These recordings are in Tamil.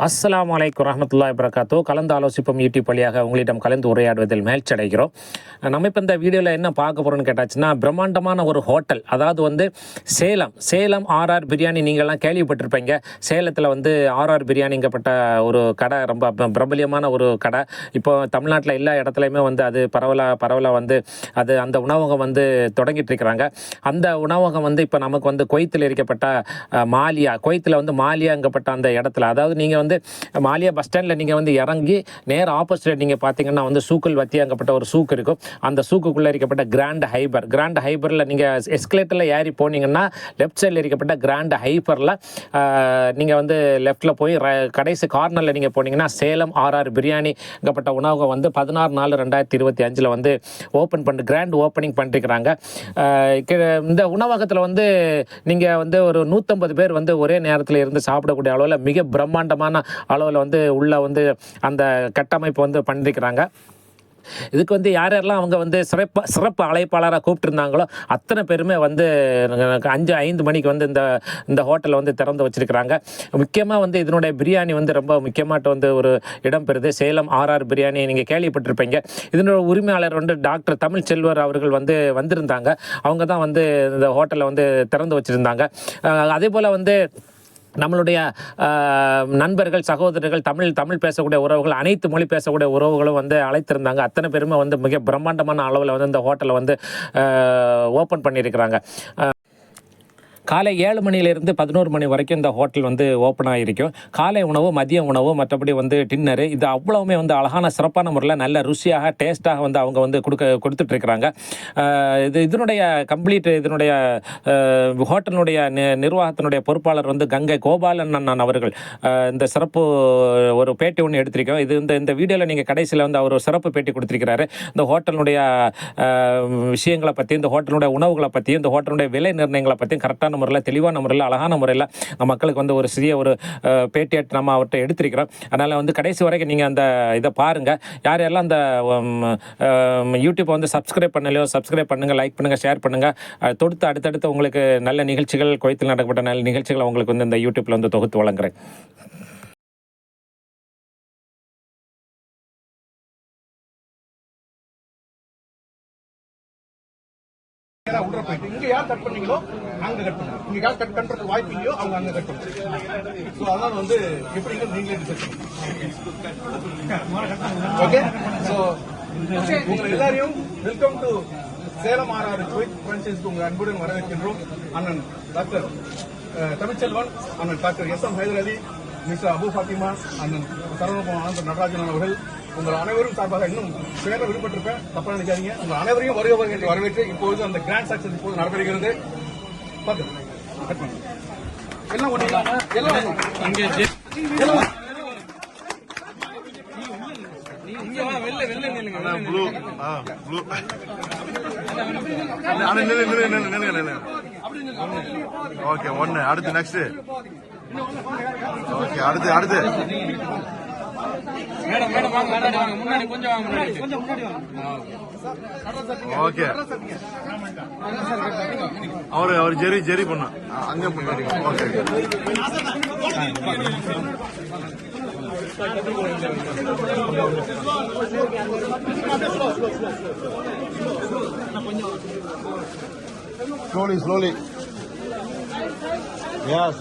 அஸ்ஸலாமு அலைக்கும் ரஹ்மத்துல்லாஹி வபரகாத்துஹு. கலந்து ஆலோசிப்போம் யூடியூப் வழியாக உங்களிடம் கலந்து உரையாடுவதில் மகிழ்ச்சி அடைகிறோம். நம்ம இப்போ இந்த வீடியோவில் என்ன பார்க்க போகிறோம்னு கேட்டாச்சுன்னா, பிரம்மாண்டமான ஒரு ஹோட்டல், அதாவது வந்து சேலம் ஆர்ஆர் பிரியாணி. நீங்கள்லாம் கேள்விப்பட்டிருப்பீங்க. சேலத்தில் வந்து ஆர்ஆர் பிரியாணிங்கப்பட்ட ஒரு கடை, ரொம்ப பிரபலியமான ஒரு கடை. இப்போ தமிழ்நாட்டில் எல்லா இடத்துலையுமே வந்து அது பரவலாக வந்து அந்த உணவகம் வந்து தொடங்கிட்டு இருக்கிறாங்க. அந்த உணவகம் வந்து இப்போ நமக்கு வந்து குவைத்தில் இருக்கப்பட்ட குவைத்தில் வந்து மாலியாங்கப்பட்ட அந்த இடத்துல, அதாவது நீங்கள் வந்து மாலியா பஸ் ஸ்டாண்டில் நீங்கள் வந்து இறங்கி நேர் ஆப்போசிட் நீங்கள் பார்த்தீங்கன்னா வந்து சூக்குல் வத்தியாங்கப்பட்ட ஒரு சூக்கு இருக்கும். அந்த சூக்குக்குள்ளே இருக்கப்பட்ட கிராண்ட் ஹைபரில் நீங்கள் எஸ்கலேட்டரில் ஏறி போனீங்கன்னா லெஃப்ட் சைடில் இருக்கப்பட்ட கிராண்ட் ஹைபரில் நீங்கள் வந்து லெஃப்டில் போய் கடைசி கார்னரில் நீங்கள் போனீங்கன்னா சேலம் ஆர்ஆர் பிரியாணிங்கப்பட்ட உணவகம் வந்து 16/4/2025 வந்து கிராண்ட் ஓப்பனிங் பண்ணிருக்கிறாங்க. இந்த உணவகத்தில் வந்து நீங்கள் வந்து ஒரு 150 பேர் வந்து ஒரே நேரத்தில் இருந்து சாப்பிடக்கூடிய அளவில் மிக பிரம்மாண்டமான அளவில் வந்து உள்ள வந்து அந்த கட்டமைப்பு வந்து பண்ணிருக்கிறாங்க. இதுக்கு வந்து யாரெல்லாம் அவங்க வந்து சிறப்பு அழைப்பாளராக கூப்பிட்டுருந்தாங்களோ அத்தனை பேருமே வந்து 5 மணிக்கு வந்து இந்த ஹோட்டலை வந்து திறந்து வச்சிருக்கிறாங்க. முக்கியமாக வந்து இதனுடைய பிரியாணி வந்து ரொம்ப முக்கியமாட்டு வந்து ஒரு இடம் பெறுது. சேலம் ஆர்ஆர் பிரியாணி நீங்கள் கேள்விப்பட்டிருப்பீங்க. இதனோட உரிமையாளர் வந்து டாக்டர் தமிழ்ச்செல்வர் அவர்கள் வந்து வந்திருந்தாங்க. அவங்க தான் வந்து இந்த ஹோட்டலை வந்து திறந்து வச்சுருந்தாங்க. அதே போல் வந்து நம்மளுடைய நண்பர்கள், சகோதரர்கள், தமிழ் பேசக்கூடிய உறவுகள், அனைத்து மொழி பேசக்கூடிய உறவுகளும் வந்து அழைத்திருந்தாங்க. அத்தனை பேருமே வந்து மிக பிரம்மாண்டமான அளவில் வந்து இந்த ஹோட்டலை வந்து ஓப்பன் பண்ணியிருக்கிறாங்க. காலை 7 மணியிலிருந்து 11 மணி வரைக்கும் இந்த ஹோட்டல் வந்து ஓப்பன் ஆகிருக்கும். காலை உணவு, மதிய உணவு, மற்றபடி வந்து டின்னரு, இது அவ்வளவுமே வந்து அழகான சிறப்பான முறையில் நல்ல ருசியாக டேஸ்ட்டாக வந்து அவங்க வந்து கொடுத்துட்ருக்குறாங்க. இதனுடைய ஹோட்டலினுடைய நிர்வாகத்தினுடைய பொறுப்பாளர் வந்து கங்கை கோபாலன் அவர்கள் இந்த சிறப்பு ஒரு பேட்டி ஒன்று எடுத்திருக்கோம். இது இந்த வீடியோவில் நீங்கள் கடைசியில் வந்து அவர் ஒரு சிறப்பு பேட்டி கொடுத்துருக்கிறாரு. இந்த ஹோட்டலினுடைய விஷயங்களை பற்றி, இந்த ஹோட்டலுடைய உணவுகளை பற்றியும், இந்த ஹோட்டலுடைய விலை நிர்ணயங்களை பற்றியும் கரெக்டான முறையில், தெளிவான முறையில், அழகான முறையில் மக்களுக்கு வந்து ஒரு சிறிய ஒரு பேட்டியை நம்ம அவர்கிட்ட எடுத்திருக்கிறோம். அதனால் வந்து கடைசி வரைக்கும் நீங்கள் அந்த இதை பாருங்கள். யாரெல்லாம் அந்த யூடியூப்பை வந்து சப்ஸ்கிரைப் பண்ணலையோ சப்ஸ்கிரைப் பண்ணுங்கள், லைக் பண்ணுங்கள், ஷேர் பண்ணுங்கள். அடுத்தடுத்து உங்களுக்கு நல்ல நிகழ்ச்சிகள், குவைத்தில் நடக்கப்பட்ட நல்ல நிகழ்ச்சிகளை உங்களுக்கு வந்து இந்த யூடியூப்பில் வந்து தொகுத்து வழங்குறேன். உள்ள போயிட்டு இங்க யார் கட் பண்ணீங்களோ அங்க கட் பண்ணுங்க. இங்க யார் கட் பண்றது வாய்ப்பு இல்லையோ அவங்க அங்க கட் பண்ணுங்க. சோ அதனால வந்து எப்படிங்க நீங்களே டிசைட் ஓகே. சோ உங்க எல்லாரையும் welcome to Salem RR Kuwait பிரான்ச்சைஸ்க்கு உங்க அன்புடன் வரவேற்கின்றோம். அண்ணன் டாக்டர் தமிழ்ச்செல்வன், அண்ணன் doctor SM. Haider Ali, mister Abu Fatima, அண்ணன் சரவணபவன் அனந்த நடராஜன் அவர்கள், உங்கள் அனைவரும் சார்பாக இன்னும் பேர விடுபட்டிருப்பேன், தப்பா நினைக்காதீங்க. உங்கள் அனைவரையும் வருகை வரவேற்று இப்பொழுது அந்த கிராண்ட் சக்சஸ் இப்போது நடைபெறுகிறது. எல்லாம் ஓகே. ஒன்னு அடுத்து நெக்ஸ்ட். ஓகே, அடுத்து ஓகே. அவர் ஜெரி பண்ண அங்கே ஓகே. Slowly. Yes.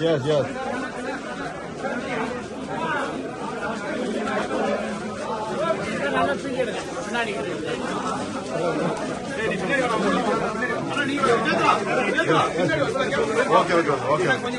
Okay.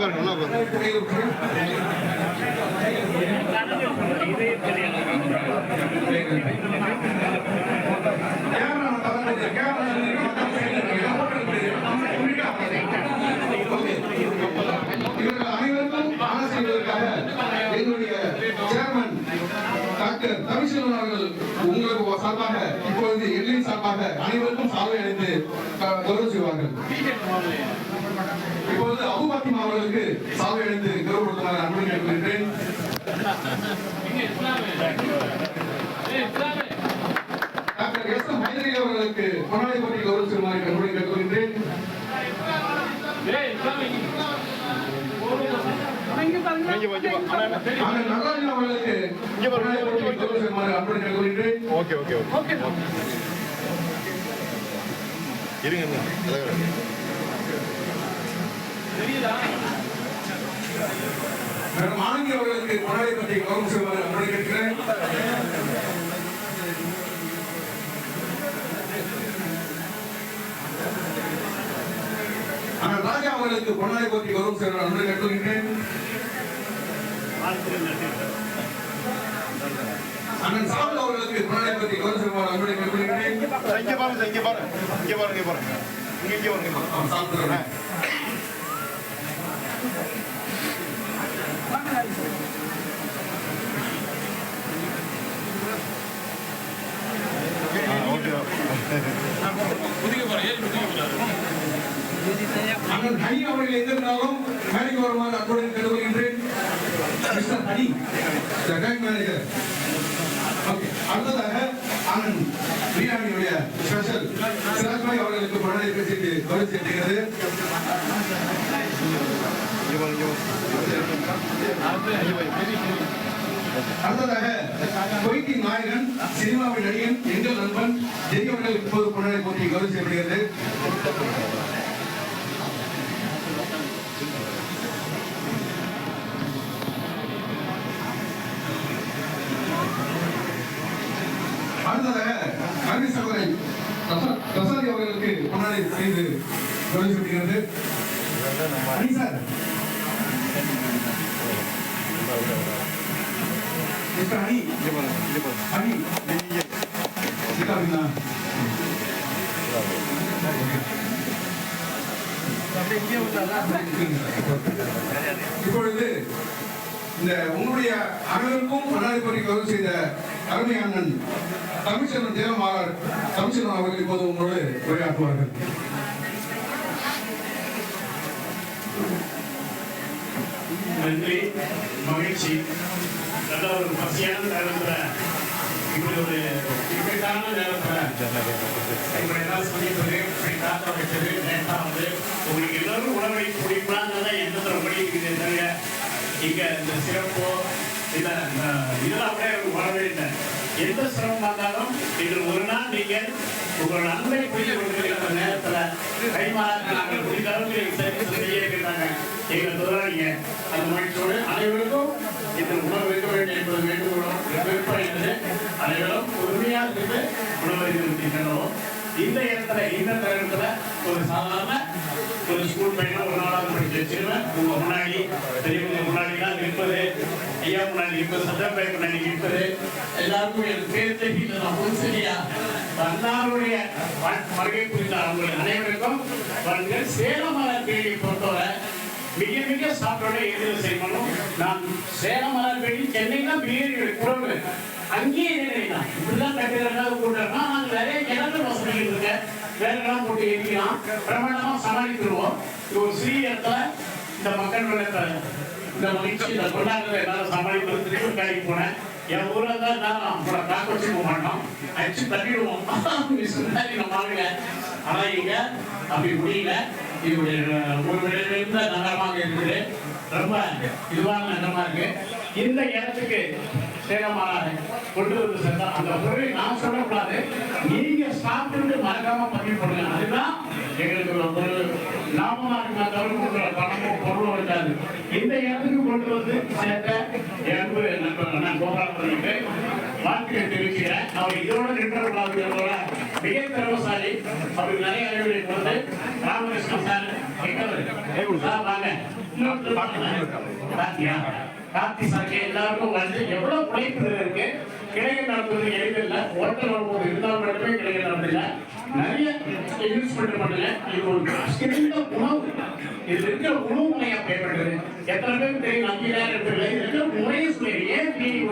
பாருங்க நல்லா பாருங்க. இவர்கள் அனைவருக்கும் ஆலோசனைகளுக்காக எங்களுடைய சேர்மன் டாக்டர் தமிழ்ச்செல்வன் அவர்கள் உங்களுக்கு சார்பாக இப்பொழுது எல்லையின் சார்பாக அனைவருக்கும் சால்வை அளித்து கௌரவம் செய்வார்கள். இப்பொழுது அபுபாத்திமா அவர்களுக்கு சால்வை அளித்து கௌரவப்படுத்துமாறு அன்புடன் கேட்டுக்கொள்கிறேன். Doctor SM. ஹைதரி அவர்களுக்கு பொன்னாடை போட்டி கௌரவம் செய்யுமாறு அன்புடன் கேட்டுக்கொள்கிறேன். நடராஜன் அவர்களுக்கு கௌரவம் செய்யுமாறு அன்புடன் கேட்டுக்கொள்கிறேன். ஓகே ஓகே ஓகே இருங்க மாணவி அவர்களுக்கு பொன்னாடை போட்டி கௌரவம் செய்யுமாறு அன்புடன் கேட்கிறேன். ராஜா அவர்களுக்கு பொன்னாடை போட்டி கௌரவம் செய்வார் அன்புடன் கேட்டுக்கொள்கிறேன். அண்ணன் சாவல் அவர்களுக்கு பொன்னாடை போட்டி கௌரவம் செய்வார் அன்புடன் கேட்டுக்கொள்கிறேன். இங்க பாருங்க இங்க பாருங்க இங்க பாருங்க பாருங்க இங்க பாருங்க. அண்ணன் ஹனி அவர்கள் எங்க இருந்தாலும் மேடைக்கு வருமாறு அன்புடன் கேட்டுக்கொள்கின்றேன். Mister honey, the bank manager. அடுத்ததாக அண்ணன் பிரியாணியுடைய ஸ்பெஷல் சிராஜ்பாய் அவர்களுக்கு பொன்னாடை பேசிட்டு கௌரவம் செய்கிறது. அடுத்ததாக கொய்தி நாயகன் சினிமாவின் நடிகன் எங்கள் நண்பன் ஜெய் அவர்கள் இப்போது பொன்னாடை போட்டி கௌரவம் செய்யப்படுகிறது. அடுத்ததாக கல்வி சகோதரி பிரசாதி அவர்களுக்கு பொன்னாடை செய்து கௌரவம் செய்யப்படுகிறது. சார் மிஸ்டர் ஹனி ஹனி இப்பொழுது இந்த உங்களுடைய அனைவருக்கும் பொன்னாடை போட்டி கௌரவம் செய்த அருமை அண்ணன் தமிழ்ச்செல்வன் தேவமாறர் தமிழ்ச்செல்வன் அவர்கள் இப்போது உங்களோடு உரையாற்றுவார்கள். நன்றி, மகிழ்ச்சி. நல்ல ஒரு பசியான நேரத்தில் இப்படி ஒரு இக்கட்டான நேரத்தில் இப்படி எல்லாம் சொல்லிட்டு இப்படி காத்த வச்சது நேட்டா வந்து உங்களுக்கு எல்லாரும் உணவை குடிக்கலாங்கிறத எண்ணத்தில் ரொம்ப இருக்குது. தவிர இங்கே இந்த சிறப்போ இல்லை இதெல்லாம் அப்படியே வரவே இல்லை. எந்த சிரமம் வந்தாலும் இதில் ஒரு நாள் நீங்கள் உங்களோட அன்பை புரிந்து கொண்டிருக்கிற நேரத்தில் கைமாறாக நாங்கள் முடிந்த அளவுக்கு செய்ய இருக்கிறாங்க எங்கள் தொழிலாளிங்க. அந்த மகிழ்ச்சியோடு அனைவருக்கும் இதில் உணவு வைக்க வேண்டும் என்பது வேண்டுகோளும் விருப்பம் என்பது அனைவரும் உரிமையாக இருந்து உணவு இருக்கின்றோம். இந்த இடத்துல இந்த தருணத்துல ஒரு சாதாரண ஒரு ஸ்கூல் பையனா ஒரு நாளாவது படிச்சு வச்சிருவேன். உங்க முன்னாடி பெரியவங்க முன்னாடிலாம் நிற்பது, ஐயா முன்னாடி நிற்பது, சட்டப்பை முன்னாடி நிற்பது, எல்லாருக்கும் எனக்கு பேர் தெரியல. நான் சரியா அன்னாருடைய வருகை குறித்த அவங்க அனைவருக்கும் அவர்கள் சேலமலர் பேடியை பொறுத்தவரை மிக மிக சாப்பிட்டோட எதிர்ப்பு செய்யணும். நான் சேலமலர் பேடி சென்னை தான் பிரியாணி குறவு அங்கேயே நினைக்கலாம். இப்படிதான் கட்டிடங்கள் கூட்டம்னா நாங்கள் நிறைய இடங்கள் வசதி இருக்கு. வேலைலாம் போட்டு எரிக்கலாம், பிரமாண்டமா சமாளித்துருவோம். ஒரு சிறிய இடத்துல இந்த மக்கள் இந்த மகிழ்ச்சி இந்த கொண்டாடுறத என்னால சமாளிக்கிறது. திருப்பி கடைக்கு போனேன். என் ஊர்ல தான் நான் காக்க வச்சு போக மாட்டோம், அடிச்சு தட்டிடுவோம். நம்ம ஆளுங்க. ஆனா இங்க அப்படி முடியல. இது ஒரு விளைவிந்த நகரமாக இருக்குது. ரொம்ப இதுவான நகரமா இருக்கு. இந்த இடத்துக்கு சேலமானாரு கொண்டு வந்து சென்றா அந்த பொருளை நான் சொல்லக்கூடாது, நீங்க சாப்பிட்டு மறக்காம பதிவு பண்ணுங்க. அதுதான் எங்களுக்கு ஒரு லாபமா இருக்குமா தவிர பணமோ பொருளும் இருக்காது. இந்த இடத்துக்கு கொண்டு வந்து சேர்த்த எனக்கு நான் கோபாலபுரனுக்கு வாழ்த்துக்களை தெரிவிக்கிறேன். அவர் இதோட நின்றவர்களாக மிக திறமசாலி. அவருக்கு நிறைய அறிவுரை கொடுத்து ராமகிருஷ்ணன் சார் வாங்க கார்த்தி சார் எல்லாருக்கும் வந்து எவ்வளவு உழைப்பு இருக்கு. கிளைகள் நடத்துவது எளிதில்ல. ஓட்டல் வரும்போது இருந்தால் மட்டுமே கிளைகள் நடத்திല്ല. நிறைய இன்வெஸ்ட்மெண்ட் பண்ணல. இது ஒரு சிறந்த உணவு. இது இருக்கிற உணவு முறையா பயன்படுறது எத்தனை பேருக்கு தெரியும்? 5 நேரம் எடுத்துக்கல. இது இருக்கிற முறையை சொல்லி ஏன் கிளீனிக்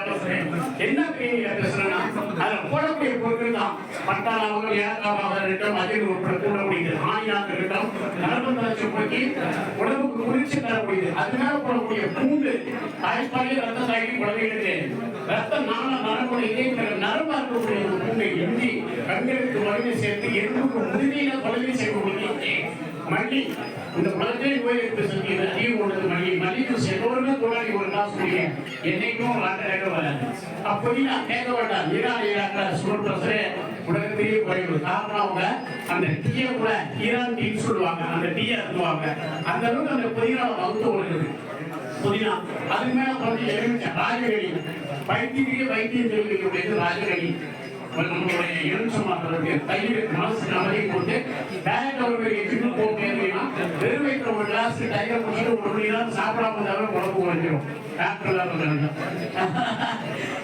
பேசுறேன், என்ன கிளீனிக் பேசுறேன்னா அதில் போடக்கூடிய பொருட்கள் தான் பட்டாளாக ஏற்காவாக இருக்கட்டும், அதில் உட்பட கூடக்கூடியது, ஆணியாக இருக்கட்டும், நரம்பு தளர்ச்சி போக்கி உடம்புக்கு குளிர்ச்சி தரக்கூடியது. அதனால போடக்கூடிய பூண்டு தாய்ப்பாலே ரத்த சாகி குழந்தைகளுக்கு ரத்த நாள நரம்பு இதே நரம்பா இருக்கக்கூடிய பூண்டை இஞ்சி கண்களுக்கு வலிமை சேர்த்து எலும்புக்கு முழுமையில வலிமை சேர்க்கக்கூடிய மல்லி. இந்த உலகத்தை நோய் எதிர்ப்பு சக்தி அதிகம் உள்ளது மல்லி. மல்லிக்கு எல்லோருமே தொழிலாளி ஒரு காசு சொல்லுங்க, என்னைக்கும் கேட்க வராது. அப்படி நான் கேட்க வேண்டாம். ஈரான் சுகர் பிரஷரே உலகத்திலேயே குறைவு. காரணம் அவங்க அந்த டீயை கூட ஈரான் டீன்னு சொல்லுவாங்க. அந்த டீயை அருந்துவாங்க. அந்த அளவுக்கு அந்த புதினாவை வகுத்து கொடுக்குது. புதினா அதுக்கு மேல கொஞ்சம் எலுமிச்சை ராஜகடி வைத்தியம் தெரிவிக்கக்கூடியது ராஜகடி. நம்மளுடைய எலுமிச்சமாக்களுக்கு தயிர் மனசு அமைதி போட்டு டைரக்ட் அவர்களுடைய சின்ன போட்டு வெறும் வைக்கிற ஒரு கிளாஸ் தயிரை குடிச்சு 1 மணி நேரம் சாப்பிடாம இருந்தாலும் உடம்பு குறைஞ்சிடும்.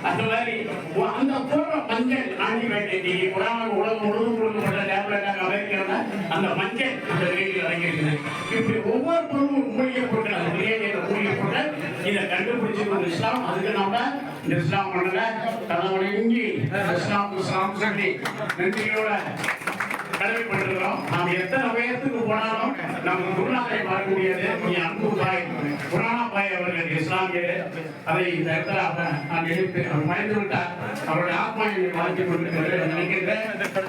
அந்த மாதிரி அந்த போடுற மஞ்சள் ஆன்டிபயோட்டிக் உலகம் முழுவதும் கொடுக்கப்பட்ட டேப்லெட்டாக அமெரிக்கான அந்த மஞ்சள் அந்த வெளியில் அடங்கியிருக்குது. இப்படி ஒவ்வொரு பொருளும் மூலிகை போட்டு அந்த பிரியாணியில மூலிகை போட்டு இதை கண்டுபிடிச்சது இஸ்லாம். அதுக்கு நம்ம இந்த இஸ்லாம் பண்ணல தலைவனை இங்கி இஸ்லாம் சொல்லி நன்றியோட கடமைப்பட்டிருக்கிறோம். நாம் எத்தனை வயசுக்கு போனாலும் நம்ம குருநாதை பார்க்க முடியாது. நீ அன்பு பாய் குரானா பாய் அவர்கள் இஸ்லாமியர். அதை இந்த இடத்துல நான் எழுத்து அவர் மறைந்து விட்டார். அவருடைய ஆத்மா என்னை வாழ்க்கை கொண்டிருக்கிறது நினைக்கின்ற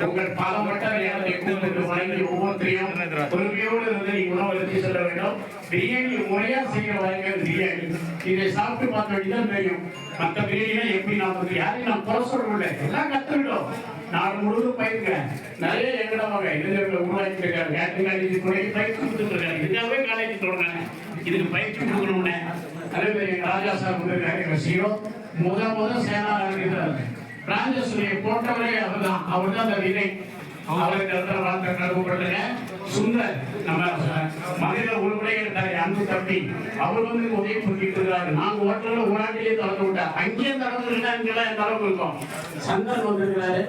உங்கள் பாதப்பட்ட நேரத்தை கூப்பிட்டு வழங்கி ஒவ்வொருத்தரையும் பொறுமையோடு இருந்து நீ உணவருத்தி செல்ல வேண்டும். பிரியாணி முறையா செய்ய வாங்க பிரியாணி. இதை சாப்பிட்டு பார்க்க வேண்டியதான் தெரியும். மற்ற பிரியாணினா எப்படி நாம் யாரையும் நாம் குறை சொல்லவில்லை. எல்லாம் கற்றுக்கிட்டோம். நாடு முழுவதும் பயிர்க்க நிறைய எங்கடமாக இளைஞர்கள் உருவாக்கி இருக்காங்க. கேட்டரிங் காலேஜ் பயிற்சி கொடுத்துட்டு இருக்காங்க. இதுக்காகவே காலேஜ் தொடங்கினாங்க. இதுக்கு பயிற்சி கொடுக்கணும்னு அதே மாதிரி எங்க ராஜா சார் கொடுத்துருக்காரு. சீரோ முத சேனா ராஜேஸ்வரியை போட்டவரே அவர்தான். அவர் தான் அந்த விதை. அவருக்கு வாழ்க்கை கருவப்பட்டுங்க. சுந்தர் நம்ம மனித உள்முறைகள் தரை அன்பு தம்பி அவர் வந்து உதவி புரிஞ்சிட்டு இருக்காரு. நாங்க ஓட்டல ஊராட்டிலேயே தொடர்ந்து விட்டார். அங்கேயே தொடர்ந்துருந்தா இங்கெல்லாம் எந்த அளவுக்கு இருக்கும். சந்தர் வந்திருக்கிறாரு.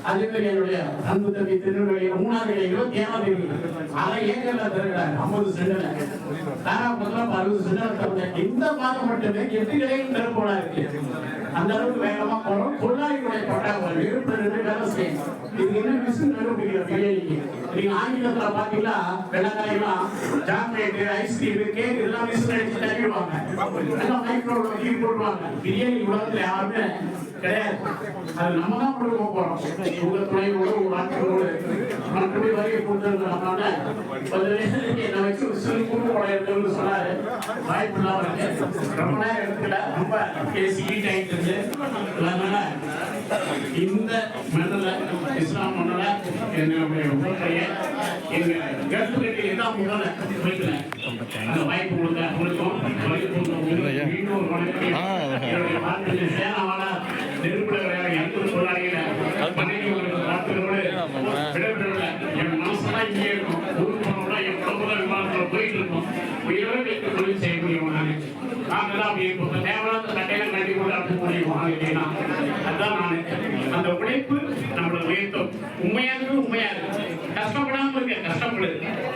அதே மாதிரி என்னுடைய அன்பு தம்பி திருநெல்வேலி 3ஆவது இலைகளோ 7ஆவது இலைகளோ அதை ஏக்கர்ல தருகிறாரு. 50 சென்டில் தாராபுரத்துல 60 சென்டில் தருங்க. இந்த மாதம் மட்டுமே 8 இலைகள் திறப்போனா இருக்கு. அந்த அளவுக்கு வேகமா போறோம். தொழிலாளிகளுடைய பட்டாங்க விருப்பம் வேலை செய்யணும். இது என்ன மிஷின் கண்டுபிடிக்கிற பிரியாணிக்கு நீங்க ஆங்கிலத்துல பாத்தீங்கன்னா வெள்ளக்காயெல்லாம் சாக்லேட் ஐஸ்கிரீம் கேக் எல்லாம் மிஷின் அடிச்சு தள்ளிடுவாங்க. எல்லாம் மைக்ரோல தூக்கி போடுவாங்க. பிரியாணி உலகத்துல யாருமே கிடையாது. அது நம்ம தான் கொடுக்க போறோம். உங்க துணையோடு ஒரு ஆட்களோடு மற்றபடி வரையை கொடுத்துருக்கிறோம்னால என்னை வச்சு சிறு கூட்டு உடையன்னு சொன்னாரு. வாய்ப்பு இல்லாம இருக்கு. ரொம்ப நேரம் எடுத்துக்கல. ரொம்ப பேசி ஹீட் ஆகிட்டு இருக்கு. அதனால இந்த மண்ணில் இஸ்லாம் மண்ணில் என்னுடைய உங்களுடைய எங்க கருத்துக்களுக்கு எல்லாம் முதல்ல வைக்கிறேன். அந்த வாய்ப்பு கொடுத்த உங்களுக்கும் இன்னொரு வணக்கம். என்னுடைய வாழ்க்கையில் சேனாவான நெருப்புடைய எந்த சொல்லாரியில வார்த்தைகளோடு விடப்படவில்லை. என் மனசுலாம் இங்கே இருக்கும். ஊருக்கு போனோம்னா என் குடும்ப விமானத்தில் போயிட்டு இருக்கும். உயிரோடு வைத்து தொழில் செய்ய முடியும். நாங்கெல்லாம் அப்படி இருப்போம். தேவையான சட்டையெல்லாம் கட்டி கொண்டு அப்படி முடியும். அதுதான் நான் அந்த உழைப்பு நம்மளோட உயர்த்தும். உண்மையாக கஷ்டப்படாம இருக்க கஷ்டப்படு.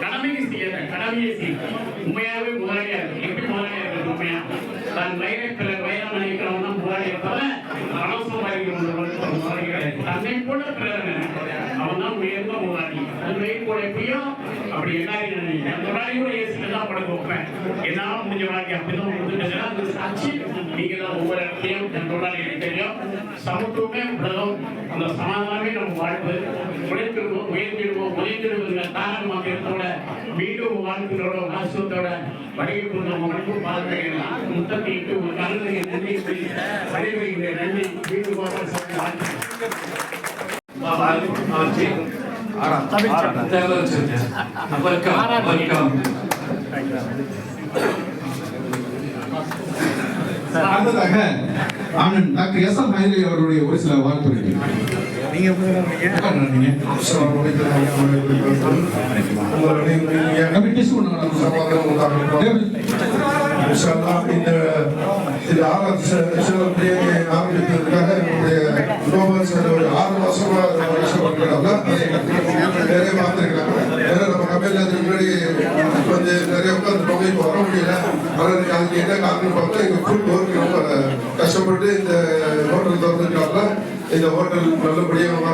கடமைக்கு செய்யற கடமையை செய்யும். உண்மையாகவே முதலாளியா இருக்கு. எப்படி முதலாளியா இருக்கு? உண்மையா தான் வயிறாக நினைக்கிறவங்க தான் முதலாளியை தவிர பணம் சம்பாதிக்கிறவங்க முதலாளி கிடையாது. தன்னை போல பிறகு அவன் தான் உயர்ந்த முதலாளி. அது வெயில் போல எப்படியோ அப்படி எல்லாரும் நினைக்கிறேன். முதலாளியோட ஏசில தான் படுக்க வைப்பேன். என்னால முடிஞ்ச வாழ்க்கை அப்படிதான் கொடுத்துட்டேன்னா அது சாட்சி. நீங்க தான் ஒவ்வொரு இடத்துலையும் என் தொழிலாளி எனக்கு தெரியும். சமத்துவமே உலகம். அந்த சமாதானமே நம்ம வாழ்வு. உழைத்திருவோம், உயர்ந்திடுவோம் தாராளமாக இருந்தோட மீண்டும் வாழ்க்கையோட ஆசிரியத்தோட வரையை கொண்ட உணர்வு பார்க்கிறேன். முத்தத்திட்டு ஒரு கலந்தையை நன்றி வரைவுகின்ற நன்றி மீண்டும் அடுத்ததாக டாக்டர் எஸ் எம் ஹைதரி அவர்களுடைய ஒரு சில வாழ்த்துரைகள். இந்த ஆரம்பித்ததுக்காக என்னுடைய குளோபல் சார் ஒரு 6 வருஷமா கஷ்டப்பட்டுருக்காங்க. நிறைய பார்த்துருக்காங்க. ஏன்னா நம்ம கம்பெனியில் அதுக்கு முன்னாடி வந்து நிறைய உட்காந்து போக இப்போ வர முடியல. ஆனால் அதுக்கு என்ன காரணம் பார்த்தா எங்கள் ஃபுட் ஒர்க் ரொம்ப கஷ்டப்பட்டு இந்த ஹோட்டல் திறந்துருக்காங்க. இந்த ஹோட்டல் நல்லபடியாக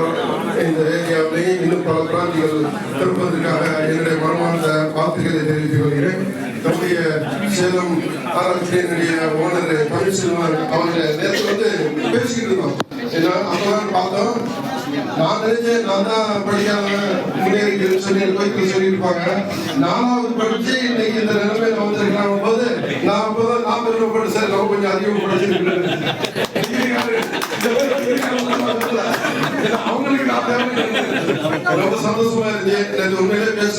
இந்த ஏரியாவிலேயே இன்னும் பல பிராஞ்சுகள் திறப்பதற்காக என்னுடைய மனமார்ந்த வாழ்த்துக்களை தெரிவித்துக் கொள்கிறேன். நம்முடைய சேலம் ஆராய்ச்சியினுடைய ஓனர் தமிழ்செல்வன் அவங்க நேரத்தில் வந்து பேசிக்கிட்டு இருந்தோம். ஏன்னா அப்பதான் பார்த்தோம், நான் நினைச்சேன் நான் தான் படிக்காதவன் முன்னேறிக்கிறேன்னு சொல்லி கோயிலுக்கு சொல்லியிருப்பாங்க. 4வது படிச்சு இன்னைக்கு இந்த நிலைமையில வந்திருக்காங்க போது நான் அப்பதான் நான் பெருமைப்பட்டு சார் நம்ம கொஞ்சம் அதிகமாக படிச்சிருக்கேன். அவங்களுக்கு ரொம்ப சந்தோஷமா இருந்துச்சு. உண்மையிலே பேச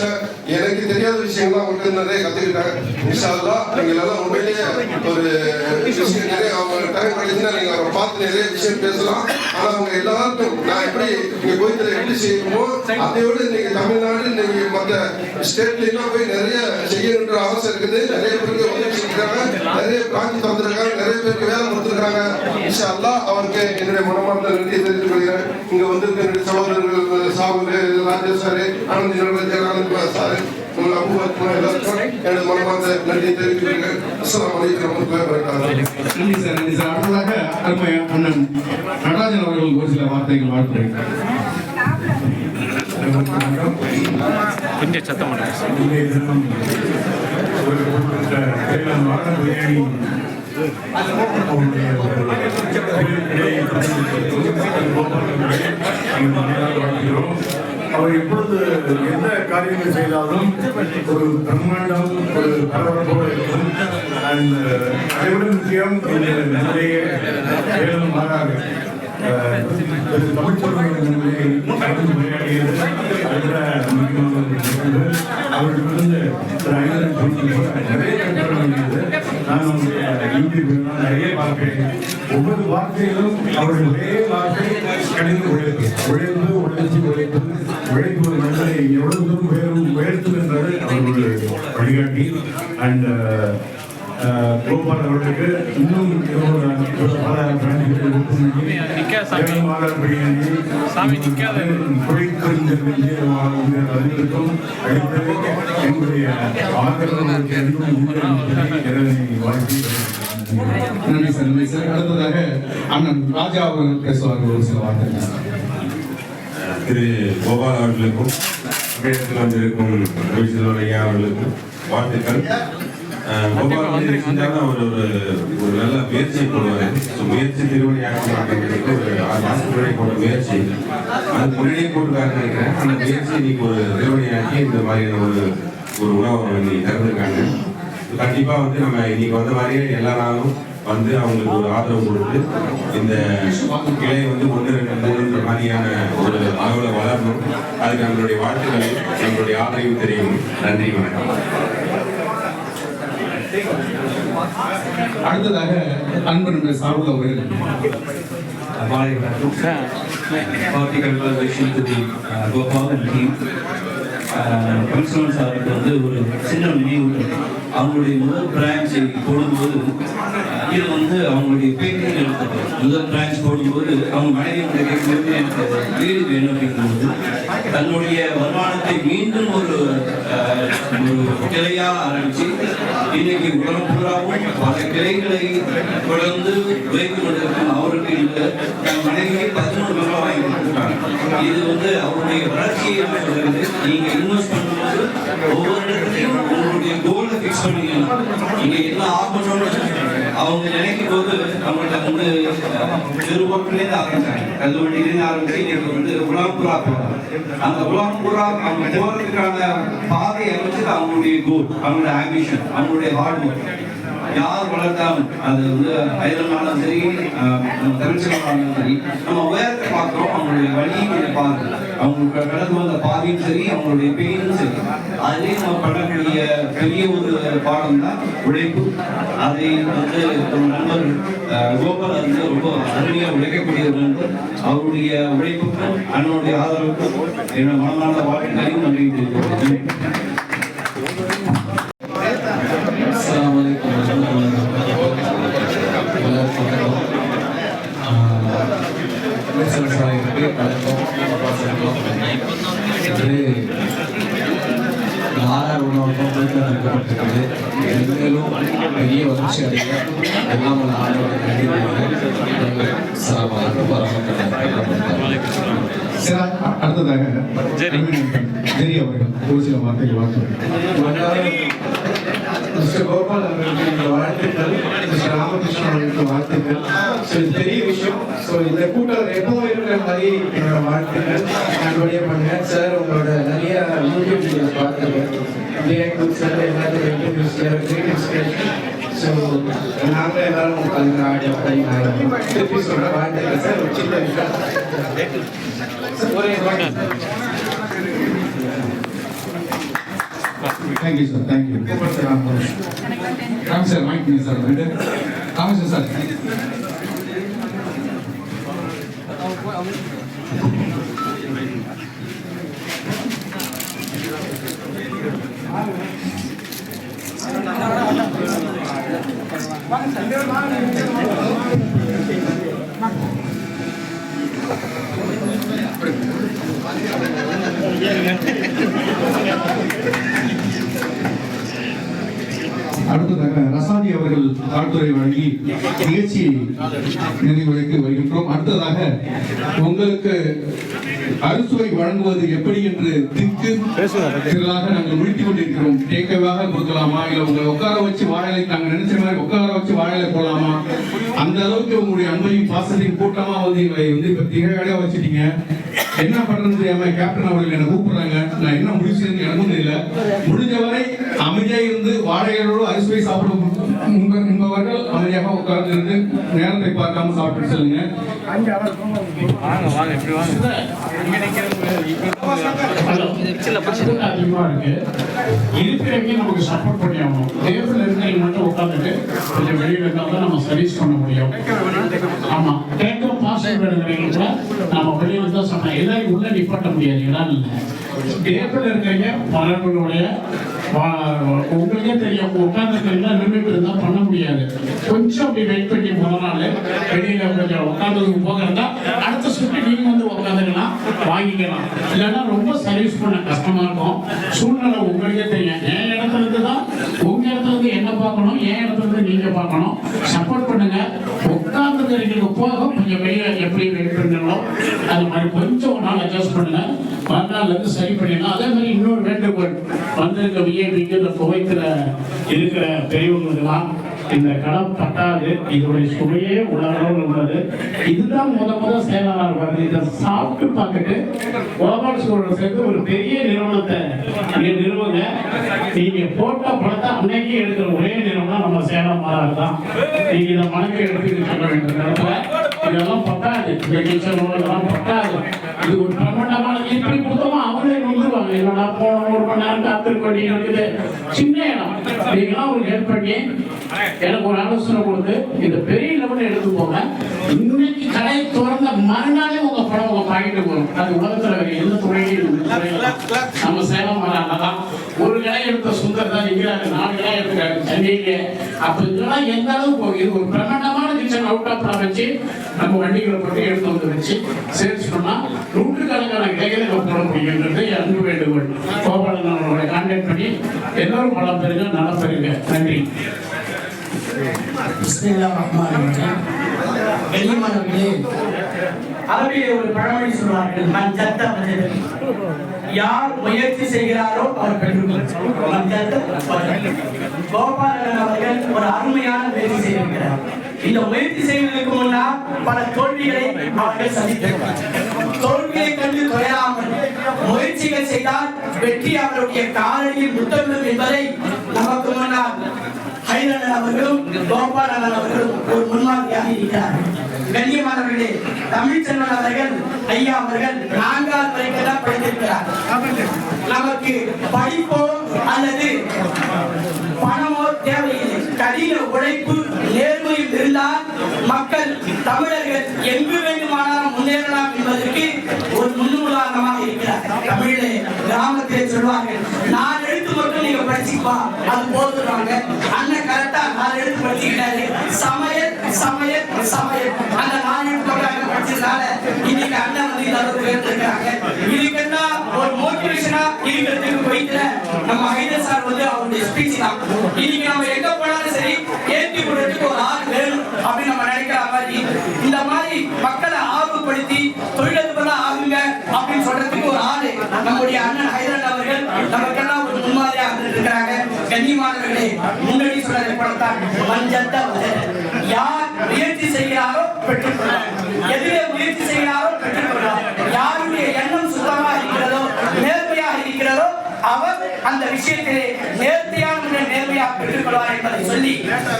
எனக்கு தெரியாத விஷயங்கள்லாம் அவங்களுக்கு நிறைய கத்துக்கிட்டாங்க. நீங்க எல்லாம் உண்மையிலேயே ஒரு விஷயம் நிறைய அவங்க டைம் கிடைச்சுன்னா நீங்க அவரை பார்த்து நிறைய விஷயம் பேசலாம். ஆனா அவங்க எல்லாருக்கும் நான் எப்படி இங்க கோயத்துல எப்படி செய்யணுமோ அதையோடு இன்னைக்கு தமிழ்நாடு இன்னைக்கு மற்ற ஸ்டேட்ல எல்லாம் போய் நிறைய செய்யணுன்ற ஆசை இருக்குது. நிறைய பேருக்கு உதவி செஞ்சிருக்காங்க, நிறைய பிராஞ்சி தந்திருக்காங்க, நிறைய பேருக்கு வேலை கொடுத்துருக்காங்க. இன்ஷா அல்லாஹ் அவருக்கு என்னுடைய மனமார்ந்த நன்றியை தெரிவித்துக் கொள்கிறேன். இங்க வந்திருக்க என்னுடைய சகோதரர்கள் சாகுரு, ராஜேஷ் சாரு, ஆனந்த் ஜெயரானந்த் சாரு, எல்லாருக்கும் என்னுடைய மனமார்ந்த நன்றியை தெரிவித்துக் கொள்கிறேன். அஸ்ஸலாமு அலைக்கும் வரஹ்மத்துல்லாஹி வபரகாத்துஹு. நன்றி சார், நன்றி சார். அடுத்ததாக அருமை அண்ணன் நடராஜன் அவர்கள் ஒரு சில வார்த்தைகள் வாழ்த்துறேன். கொஞ்சம் சத்தம் அவர் எப்பொழுது எந்த காரியங்கள் செய்தாலும் ஒரு பிரம்மாண்டம், ஒரு பரபரப்போடு இருக்கும். அண்ட் அதைவிட முக்கியம் இந்த நிலையே ஏழும் மாறாக தமிழ்ச்சொல்லியது அவர்களிருந்து நிறைய நான் யூடியூப் நிறைய பார்க்கிறேன். ஒவ்வொரு வார்த்தையிலும் அவர்கள் ஒரே வார்த்தை கடிந்து உழைப்பு உழைப்பு மனிதனை எவ்வளவு தூரம் உயர்த்தும் என்பது அவர்களுடைய வழிகாட்டி. அண்ட் கோபால் அவர்களுக்கு இன்னும் பல பிராஞ்சுகளை அனைவருக்கும் அளித்து என்னுடைய ஆதரவுகளுக்கு வாழ்க்கை. நன்றி சார், நன்றி சார். அடுத்ததாக அண்ணன் ராஜா அவர்கள் பேசுவார்கள் ஒரு சில வார்த்தைகள். திரு கோபால் அவர்களுக்கும் தமிழகத்தில் வந்திருக்கும் ரவிசெல்வன் ஐயா அவர்களுக்கும் வாழ்த்துக்கள். கோபால் அவர் ஒரு நல்ல முயற்சியை போடுவார். முயற்சி திருவள்ளியாக அப்படிங்கிறது ஒரு 6 மாதத்துக்கு போட்ட முயற்சி அது முன்னாடியே போட்டுருக்காருன்னு நினைக்கிறேன். அந்த முயற்சி இன்னைக்கு ஒரு திருவள்ளியாக்கி இந்த மாதிரியான ஒரு உணவை இன்னைக்கு திறந்துருக்காங்க. கண்டிப்பாக வந்து நம்ம இன்னைக்கு வந்த மாதிரியே எல்லா நாளும் வந்து அவங்களுக்கு ஒரு ஆதரவு கொடுத்து இந்த கிளை வந்து 1, 2, 3 மாதிரியான ஒரு அளவில் வளரணும். அதுக்கு நம்மளுடைய வாழ்த்துக்களை நம்மளுடைய ஆதரவு தெரியும். நன்றி, வணக்கம். அடுத்ததாக அன்பு சார்பில் அவர்கள் கோபால் அண்ட் டீம் பிரின்சிபல் சாருக்கு வந்து ஒரு சின்ன நினைவு. அவங்களுடைய முதல் பிரான்ச்சை போடும்போது இது வந்து அவங்களுடைய பேட்டியில் எடுத்தது. முதல் பிரான்ச் போடும்போது அவங்க மனைவியுடைய கேட்கும்போது எனக்கு வீடு வேணும் அப்படிங்கும்போது தன்னுடைய வருமானத்தை மீண்டும் ஒரு கிளையாக ஆரம்பித்து இன்னைக்கு உலகம் பூராவும் பல கிளைகளை தொடர்ந்து உழைத்து கொண்டிருக்கும் அவருக்கு இந்த மனைவியை 13 ரூபாய் வாங்கி கொடுத்துருக்காங்க. இது வந்து அவருடைய வளர்ச்சியை சொல்றது. நீங்க இன்வெஸ்ட் பண்ணும்போது ஒவ்வொரு இடத்துலையும் உங்களுடைய கோலை ஃபிக்ஸ் பண்ணிக்கலாம். நீங்க என்ன ஆகணும்னு அவங்க நினைக்கும் போது அவங்கள்ட்ட வந்து நிறுவனத்திலேருந்து ஆரம்பிச்சாங்க, கல்வெட்டிலேருந்து ஆரம்பிச்சு இன்னைக்கு வந்து உலாம்பூரா போறாங்க. அந்த உலாம்பூரா அவங்க போறதுக்கான பாதை அமைச்சது அவங்களுடைய கோல், அவங்களுடைய ஆம்பிஷன், அவங்களுடைய ஹார்ட் ஒர்க். யார் வளர்த்தாலும் அது வந்து ஐதனாலும் சரி, தமிழ்ச்சலாலும் சரி, நம்ம உயரத்தை பார்க்கிறோம். அவங்களுடைய வழியை பாருங்க. அவங்க கடந்து வந்த பாதையும் சரி, அவங்களுடைய பெயினும் சரி, அதிலே நம்ம பண்ணக்கூடிய பெரிய ஒரு பாடம் தான் உழைப்பு. அதை வந்து ஒரு நண்பர் கோபால் வந்து ரொம்ப அருமையாக உழைக்கக்கூடிய ஒரு நண்பர். அவருடைய உழைப்புக்கும் அண்ணனுடைய ஆதரவுக்கும் என்னோட மனமான வாழ்க்கையும் நன்றி தெரிவிக்கிறேன். உணவகப்பட்டிருக்கிறது. மேலும் பெரிய வளர்ச்சி அடைய எல்லாம் அடுத்ததாக ஜெரி அவர்கள் ஒரு சில வார்த்தைகள் வாழ்த்துவார்கள். மிஸ்டர் கோபால் அவர்களுக்கு இந்த வாழ்த்துக்கள், மிஸ்டர் ராமகிருஷ்ணன் அவர்களுக்கு வாழ்த்துக்கள். இது பெரிய விஷயம். ஸோ இந்த கூட்டம் எப்பவும் இருக்கிற மாதிரி என்னோட வாழ்த்துக்கள். நல்லபடியாக பண்ணுங்க சார். உங்களோட நிறைய யூடியூப் வீடியோஸ் பார்த்துருக்கேன். சார் எல்லாத்துக்கும் இன்டர்வியூஸ். ஸோ நாங்கள் எல்லாரும் உட்காந்து ஆடியோ திருப்பி சொல்கிற வாழ்த்துக்கள் சார். ஒரு சின்ன விஷயம் Thank you, sir. Thank you. Come, sir. Mic, please, sir. Come, sir. அடுத்ததாக ரசாதி அவர்கள் ஆழ்துறை வழங்கி நிகழ்ச்சியை நிறைவுரைக்கு வருகின்றோம். அடுத்ததாக உங்களுக்கு அறுசுவை வழங்குவது எப்படி என்று திக்குகளாக நாங்கள் முடித்துக் கொண்டிருக்கிறோம். டேக்கவாக கொடுக்கலாமா, இல்ல உங்களை உட்கார வச்சு வாழலை நாங்கள் நினைச்ச மாதிரி உட்கார வச்சு வாழலை போடலாமா, அந்த அளவுக்கு உங்களுடைய அன்பையும் பாசத்தையும் கூட்டமா வந்து எங்களை வந்து இப்ப திகழ வச்சுட்டீங்க. என்ன பண்றது தெரியாம கேப்டன் அவர்கள் என்ன கூப்பிடுறாங்க. நான் என்ன முடிவு செய்யணும் எனக்கும் தெரியல. முடிஞ்சவரை அமைதியாக இருந்து வாழைகளோடு அரிசுவை சாப்பிடும் என்பவர்கள் அமைதியாக உட்கார்ந்து இருந்து நேரத்தை பார்க்காம சாப்பிட்டு சொல்லுங்க. அதிகமா இருக்கு. இருக்கிறவங்க நமக்கு சப்போர்ட் பண்ணி ஆகணும். தேர்தல் இருக்கிறவங்க மட்டும் உட்காந்துட்டு கொஞ்சம் வெளியில இருந்தால் நம்ம சர்வீஸ் பண்ண முடியும். ஆமா, டேக்கம் பாசிட்டிவ் இருக்கிறவங்க கூட நம்ம வெளியில இருந்தால் சொன்னா எல்லாரும் உள்ள நிப்பாட்ட முடியாது. இடம் இல்லை. தேர்தல் இருக்கிறவங்க பலர்களுடைய உங்களுக்கே தெரியும். உட்காந்துருக்கீங்கன்னா லிமிட் இருந்தா பண்ண முடியாது. கொஞ்சம் அப்படி வெயிட் பண்ணி முதல் நாள் வெளியில கொஞ்சம் உட்காந்து போகிறதா அடுத்த சுற்றி நீங்க வந்து உட்காந்துக்கலாம், வாங்கிக்கலாம். இல்லைன்னா ரொம்ப சர்வீஸ் பண்ண கஷ்டமா இருக்கும். சூழ்நிலை உங்களுக்கே தெரியும். என் இடத்துல இருந்து தான் உங்க இடத்துல இருந்து என்ன பார்க்கணும், என் இடத்துல இருந்து நீங்க பார்க்கணும். சப்போர்ட் பண்ணுங்க. உட்காந்துருக்கிறவங்களுக்கு போக கொஞ்சம் வெளியே எப்படி வெயிட் பண்ணணும் அது மாதிரி கொஞ்சம் ஒரு நாள் அட்ஜஸ்ட் பண்ணுங்க. மறுநாள் இருந்து சரி பண்ணிடலாம். அதே மாதிரி இன்னொரு வேண்டுகோள் வந்திருக்க விஐபிக்கு இந்த குவைத்தில் இருக்கிற பெரியவங்களுக்கெல்லாம் இந்த கடன் பட்டாது. இதோடைய சுவையே உலகளவில் உள்ளது. இதுதான் முத செயலாளர் வருது. இதை சாப்பிட்டு பார்த்துட்டு கோபால் சூழல் சேர்த்து ஒரு பெரிய நிறுவனத்தை நிறுவங்க. நீங்க போட்ட படத்தை அன்னைக்கு எடுக்கிற ஒரே நிறுவனம் நம்ம சேலம் மாறாது தான். நீங்க இதை மனதை எடுத்து சொல்ல வேண்டும். இதெல்லாம் பட்டாது. இதெல்லாம் பட்டாது. இது ஒரு பிரமாண்டமான எப்படி கொடுத்தோமோ அவங்களே நொந்துருவாங்க. என்னடா போன 1 மணி நேரம் காத்திருக்க வேண்டிய இருக்குது. சின்ன இடம் நீங்களாம் ஒரு ஹெல்ப் பண்ணி எனக்கு ஒரு ஆலோசனை கொடுத்து இந்த பெரிய லெவலில் எடுத்து போங்க. இன்னைக்கு கடை திறந்த மறுநாளே உங்க படம் உங்க பாக்கெட்டு போகும். அது உலகத்துல வேற எந்த துறையிலும் நம்ம சேலம் தான். ஒரு கடை எடுத்த சுந்தர் தான் இருக்கிறாரு, 4 கடை எடுத்துக்காரு சென்னையிலே. அப்ப இதெல்லாம் எந்த அளவு போகும். இது ஒரு பிரமாண்டமான கிச்சன் அவுட் ஆஃப் வச்சு நம்ம வண்டிகளை போட்டு எடுத்து வந்து வச்சு சேல்ஸ் பண்ணா 100கணக்கான கடைகளை போட முடியுன்றது அன்பு வேண்டுகோள். கோபாலன் அவர்களை கான்டாக்ட் பண்ணி எல்லாரும் பலம் பெறுங்க, நலம் பெறுங்க. நன்றி. அரபியில் ஒரு பழமொழி சொல்வார்கள், யார் முயற்சி செய்கிறாரோ அவர் பெற்றுக்கொள்வார். கோபாலன் அவர்கள் ஒரு அருமையான முயற்சி செய்திருக்கிறார். இந்த முயற்சி செய்வதற்கு முன்னால் பல தோல்விகளை அவர்கள் சந்தித்திருக்கிறார். தோல்வியை கண்டு தொலையாமல் முயற்சிகள் செய்தால் வெற்றி அவருடைய காலடியில் முத்தமிடும் என்பதை நமக்கு முன்னால் ஹைதரன் அவர்களும் கோபாலன் அவர்களும் ஒரு முன்மாதிரியாக இருக்கிறார்கள். கண்ணியமானவர்களே, தமிழ்ச்செல்வன் அவர்கள் ஐயா அவர்கள் 4வது வரைக்கும் தான் படித்திருக்கிறார். நமக்கு படிப்போ அல்லது பணமோ தேவையில்லை. கடின உழைப்பு நேர்மையில் இருந்தால் மக்கள் தமிழர்கள் எங்கு வேண்டுமானாலும் முன்னேறலாம் என்பதற்கு ஒரு முன்னுதாரணமாக இருக்கிறார். தமிழிலே கிராமத்திலே சொல்வார்கள், 4 எழுத்து மட்டும் நீங்க படிச்சுப்பா அது போதுறாங்க. அண்ணன் கரெக்டா 4 எழுத்து படிச்சுக்கிட்டாரு. சமையல் சமையல் சமையல் அந்த 4 எழுத்து மட்டும் படிச்சதுனால இன்னைக்கு அண்ணன் வந்து இந்த அளவுக்கு உயர்ந்திருக்காங்க. இதுக்கெல்லாம் ஒரு மோட்டிவேஷனா இருக்கிறதுக்கு போயிட்டு நம்ம ஹைதர் சார் வந்து அவருடைய ஸ்பீச் தான். இன்னைக்கு நம்ம எங்க போனாலும் சரி ஏற்றி கொடுறதுக்கு ஒரு ஆள் வேணும் அப்படின்னு நம்ம நினைக்கிற மாதிரி இந்த மாதிரி மக்களை ஆர்வப்படுத்தி தொழிலதிபரா ஆகுங்க அப்படின்னு சொல்றதுக்கு ஒரு ஆளு நம்முடைய அண்ணன் ஹைதர் அவர்கள் நமக்கெல்லாம் ஒரு முன்மாதிரியாக இருக்கிறாங்க. கண்ணியமானவர்களே, முன்னாடி சொன்னதை போலத்தான் மஞ்சத்த யார் முயற்சி செய்கிறாரோ பெற்றுக்கொள்ளார், எதிரே முயற்சி செய்கிறாரோ பெற்றுக்கொள்ளார். யாருடைய எண்ணம் சுத்தமா இருக்கிறதோ நேர்மையாக இருக்கிறதோ அவர் அந்த விஷயத்திலே நேர்த்தியான நேர்மையாக பெற்றுக்கொள்வார் என்பதை சொல்லி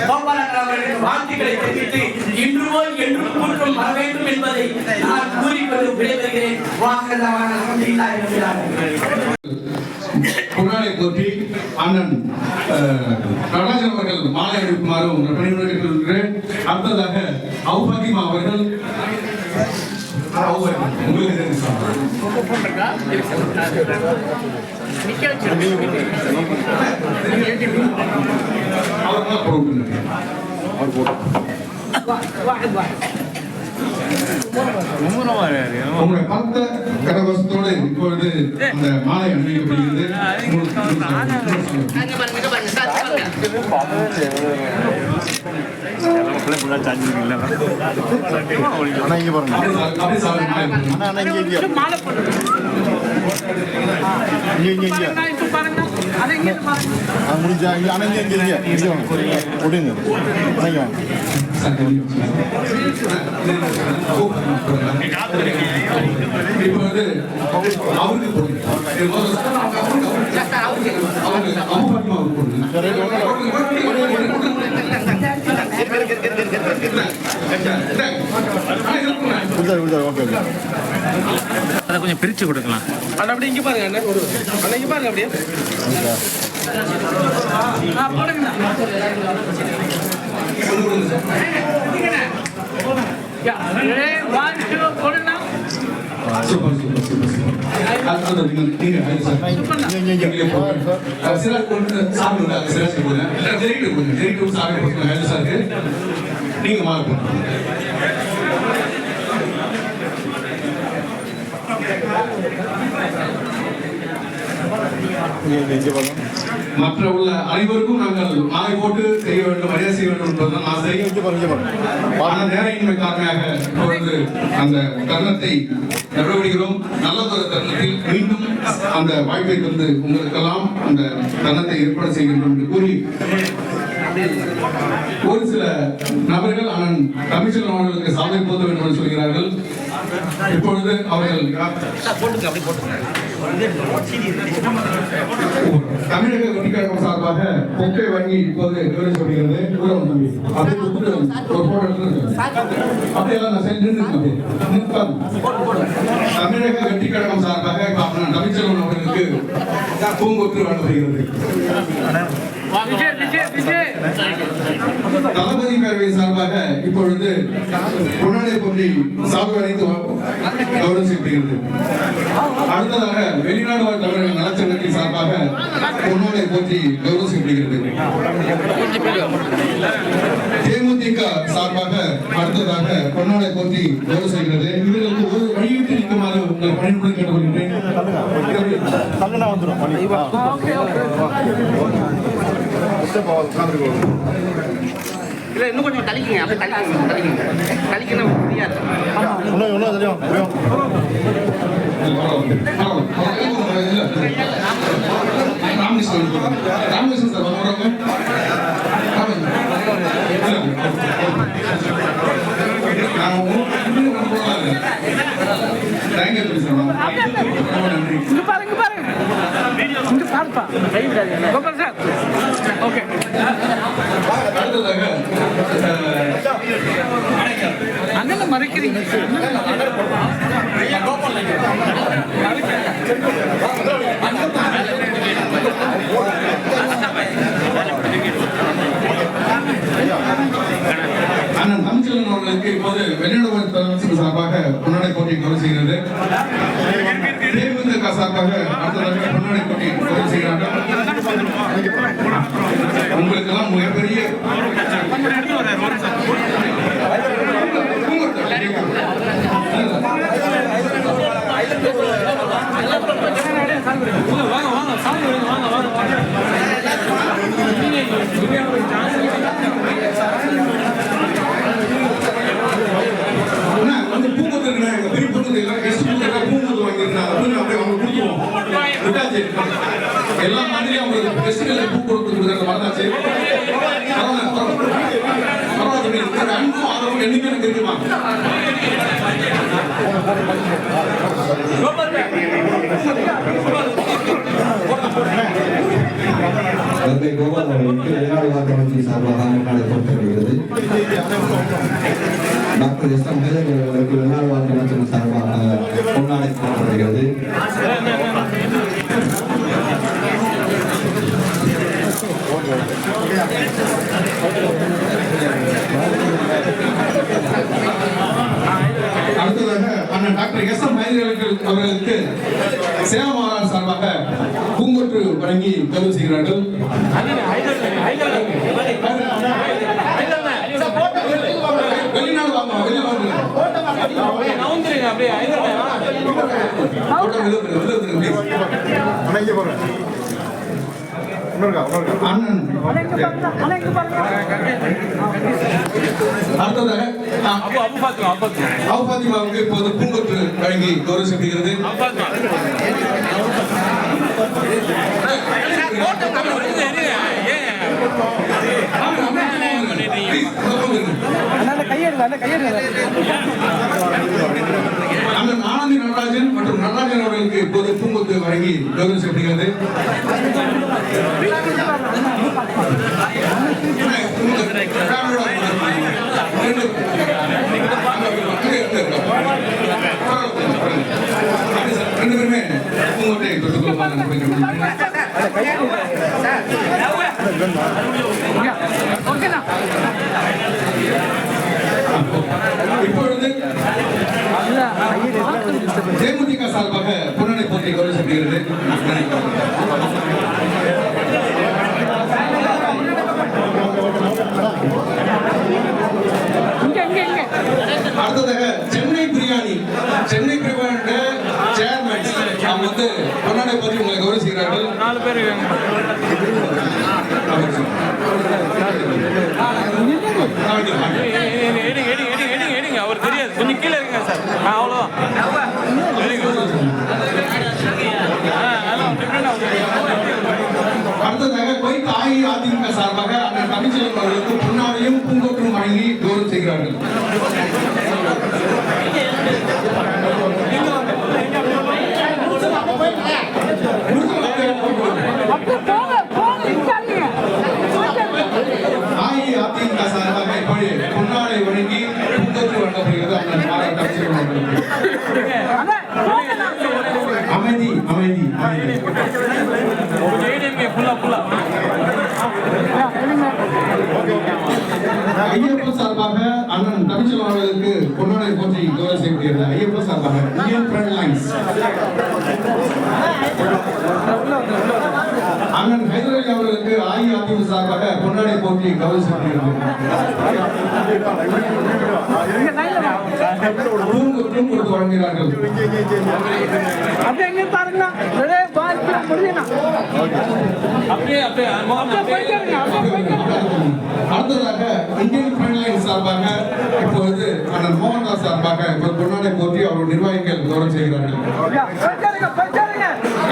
கோபாலன் அவர்களுக்கு வாழ்த்துக்களை தெரிவித்து இன்று போல் என்றும் கூட்டம் வர வேண்டும் என்பதை நான் கூறிக்கொண்டு விடைபெறுகிறேன். புகழை போற்றி அண்ணன் நடராஜன் அவர்கள் மாலை அளிக்குமாறு உங்கள் பணியுடன் கேட்டுக்கொள்கிறேன். அடுத்ததாக அவுபாகிமா அவர்கள் உங்களுடைய பக்த கரவசத்தோடு இப்பொழுது அந்த மாலை அணிவிக்கப்படுகிறது. இப்பொழுது அவருக்கு அதை கொஞ்சம் பிரிச்சு கொடுக்கலாம். அண்ணா அப்படியே இங்க பாருங்க அண்ணா, அண்ணா இங்க பாருங்க அப்படியே நீங்க மாறு மற்ற உள்ள அனைவருக்கும் நாங்கள் மாலை போட்டு செய்ய வேண்டும், மரியாதை செய்ய வேண்டும் என்பதுதான் ஆசை. ஆனால் நேரையின்மை காரணமாக இப்பொழுது அந்த தருணத்தை நிறைவேறுகிறோம். நல்லதொரு தருணத்தில் மீண்டும் அந்த வாய்ப்பை தந்து உங்களுக்கெல்லாம் அந்த தருணத்தை ஏற்பாடு செய்கின்றோம் என்று கூறி ஒரு சில நபர்கள் அண்ணன் தமிழ்ச்செல்வன் அவர்களுக்கு சாலை போத வேண்டும் என்று சொல்கிறார்கள். இப்பொழுது அவர்கள் தமிழக வெற்றிக்கழகம் சார்பாக பொக்கை வங்கி இப்போது சொல்கிறது. அப்படியெல்லாம் நான் சென்று தமிழக வெற்றிக்கழகம் சார்பாக தமிழ்ச்செல்வன் அவர்களுக்கு பூங்கொத்து வழங்கப்படுகிறது. தளபதி பேரவை சார்பாக இப்பொழுது பொன்னாடை போட்டி சார்பு அனைத்து கௌரவம் செய்யப்படுகிறது. அடுத்ததாக வெளிநாடு வாழ் தமிழர்கள் நலச்சங்கத்தின் சார்பாக பொன்னாடை போட்டி கௌரவம் செய்யப்படுகிறது. தேமுதிக சார்பாக அடுத்ததாக பொன்னாடை போட்டி கௌரவம் செய்கிறது. இவர்களுக்கு ஒரு வழிவிட்டு நிற்குமாறு உங்கள் பணியுடன் கேட்டுக்கொள்கிறேன். இல்ல இன்னும் கொஞ்சம் தள்ளிக்கங்க, அப்படியே தள்ளிக்கணும் ஃப்ரீயா ராமகிருஷ்ணன் சார் வருவாங்க. பாருப்பா கோபால் சார். ஓகே அடுத்ததாக அண்ணன் மறைக்கிறீங்க அண்ணன் தமிழ்ச்செல்வன் அவர்களுக்கு இப்போது வெளிநாடு தலைமைச்சர் சார்பாக பொன்னாடை போட்டி கௌரவ செய்கிறது. தேவேந்திர சார்பாக அடுத்ததாக பொன்னாடை போட்டி கௌரவ செய்கிறார்கள். உங்களுக்கு எல்லாம் மிகப்பெரிய வந்து பூங்கொத்து இருக்குண்ணா, பெரிய பூங்கொத்து எல்லாம் கெஸ்ட் பூங்கொத்து வாங்கியிருந்தாங்க அப்படின்னு அப்படியே அவங்க கொடுத்துருவோம். விட்டாச்சு எல்லா மாதிரியும் அவங்களுக்கு கெஸ்ட்டுகளுக்கு பூ கொடுத்துருக்குறது வரதாச்சு. அன்பும் ஆதரவும் என்னைக்கு எனக்கு இருக்குமா? தந்தை கோபால் அவர்களுக்கு வெளிநாடு வாக்குறுதி சார்பாக முன்னாடி போட்டப்படுகிறது. Doctor SM. ஹைதர் அவர்களுக்கு வெளிநாடு வாக்குறுதி சார்பாக முன்னாடி போட்டப்படுகிறது. அடுத்ததாக அண்ணன் டாக்டர் எஸ்.எம். ஹைதர் அவர்களுக்கு சேவா மாநாடு சார்பாக பூங்கொற்று வழங்கி கௌரவ செய்கிறார்கள். வெளிநாடு வாங்க அவுபாத்திமாவுக்கு இப்போது பூங்கொற்று வழங்கி கௌரவ செய்கிறது. அண்ணன் ஆனந்தி நடராஜன் மற்றும் நடராஜன் அவர்களுக்கு இப்போது பூங்கொத்து வழங்கி கௌரவம் செய்யப்படுகிறது. ரெண்டு பேருமே பூங்கொட்டை இப்பொழுது தேமுதிக சார்பாக பொன்னாடை போட்டி கௌரவ செய்யப்படுகிறது. அடுத்ததாக சென்னை பிரியாணி சேர்மன் அவங்க வந்து பொன்னாடை போட்டி உங்களை கௌரவ செய்கிறார்கள். 4 பேர் அவர் தெரியாது, கொஞ்சம் கீழே இருங்க சார். அவ்வளோதான். அடுத்ததாக கோயில் அஇஅதிமுக சார்பாக அண்ணன் தமிழ்ச்செல்வன் அவர்களுக்கு பொன்னாடையும் பூங்கொற்றும் வழங்கி கௌரவம் செய்கிறார்கள். அஇஅதிமுக சார்பாக இப்படி பொன்னாடை வழங்கி பூங்கொற்று வழங்கப்படுகிறது. அண்ணன் மாறாட்ட தமிழ்ச்செல்வன் அவர்களுக்கு அமைதி அமைதி ஐயப்ப சார்பாக அண்ணன் தமிழ்ச்செல்வன் அவர்களுக்கு பொன்னாடை போற்றி கௌரவ செய்யப்படுகிறது. ஐயப்ப சார்பாக இந்தியன் ஃப்ரண்ட் லைன்ஸ் அண்ணன் ஹைதர் அவர்களுக்கு அஇஅதிமுக சார்பாக பொன்னாடை போற்றி கௌரவ செய்யப்படுகிறது. கொடுத்து வழங்குகிறார்கள். அடுத்ததாக இந்தியன் ஃப்ரண்ட் லைன் சார்பாக இப்பொழுது அண்ணன் மோகன்தாஸ் சார்பாக பொன்னாடை போற்றி அவருடைய நிர்வாகிகள் கௌரவம் செய்கிறார்கள்.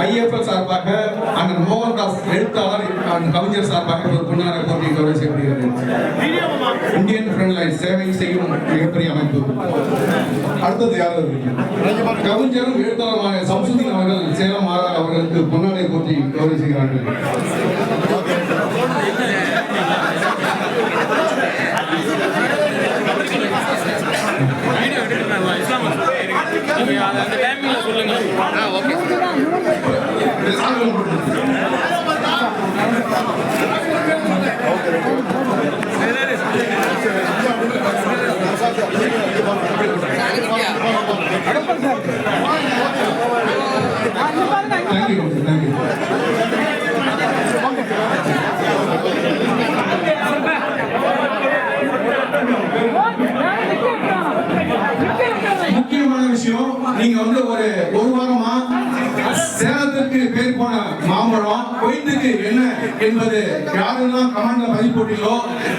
ஐஎஃப்எல் சார்பாக அண்ணன் மோகன்தாஸ் எழுத்தாளர் கவிஞர் சார்பாக பொன்னாடை போற்றி கௌரவம் செய்யப்படுகிறது. இந்தியன் ஃப்ரண்ட் லைன் சேவை செய்யும் மிகப்பெரிய அமைப்பு. அடுத்தது யார்? கவிஞரும் எழுத்தாளருமான சம்சுதீன் அவர்கள் சேலம் மாறார் அவர்களுக்கு பொன்னாடை போற்றி கௌரவம் செய்கிறார்கள். நீங்க வந்து ஒரு வாரமா சேலத்திற்கு பேர் போன மாம்பழம் கொய்த்துக்கு என்ன என்பது யாரெல்லாம் கமாண்ட்ல பதிவு போட்டீங்களோ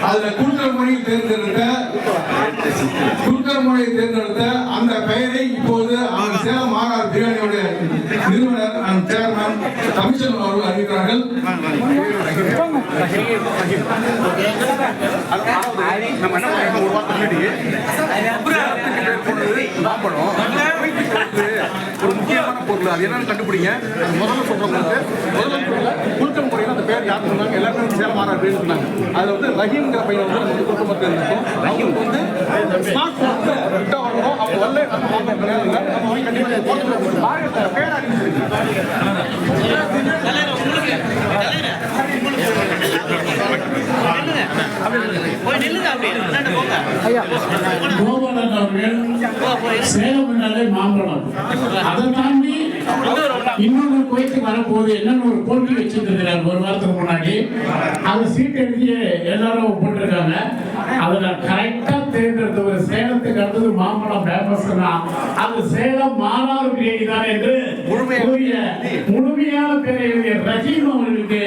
அதுல குழுக்கள் முறையில் தேர்ந்தெடுத்த அந்த பெயரை இப்போது சேலம் மாநகர் பிரியாணியோட நிறுவனர் சேர்மன் தமிழ்ச்செல்வன் அவர்கள் அறிவிக்கிறார்கள். நம்ம என்ன பண்ணோம், ஒரு வாரத்துக்கு ஒரு முக்கியமான பொருள் அது என்னன்னு கண்டுபிடிங்க. முதல்ல சொல்றவங்களுக்கு குழுக்கள் முறையில் அந்த பேர் யார் சொன்னாங்க, எல்லாருமே சேலம் மாநகர் அப்படின்னு சொன்னாங்க. அதுல வந்து ரஹீம்ங்கிற பையன் வந்து நம்ம குடும்பத்தில் இருக்கும். அவங்களுக்கு வந்து ஸ்மார்ட் போன் விட்டா வரணும். அவங்க வரல நம்ம வாங்கி கண்டிப்பாக பேர் கோபாலன் அவர்கள் சேலம் என்றாலே மாம்பழம், அதை தாண்டி இன்னொரு கோயிலுக்கு வரப்போகுது என்னன்னு ஒரு போட்டி வச்சிருக்கிறார் ஒரு வாரத்துக்கு முன்னாடி. அதை சீட் எழுதி எல்லாரும் போட்டிருக்காங்க. அதுல கரெக்டா தேர்ந்தெடுத்த ஒரு சேலத்துக்கு அடுத்தது மாம்பழம் ஃபேமஸ்னா அது சேலம் மாநகர் பிரியாணி தான் என்று முழுமையான பேரை எழுதிய ரஹீம் அவர்களுக்கு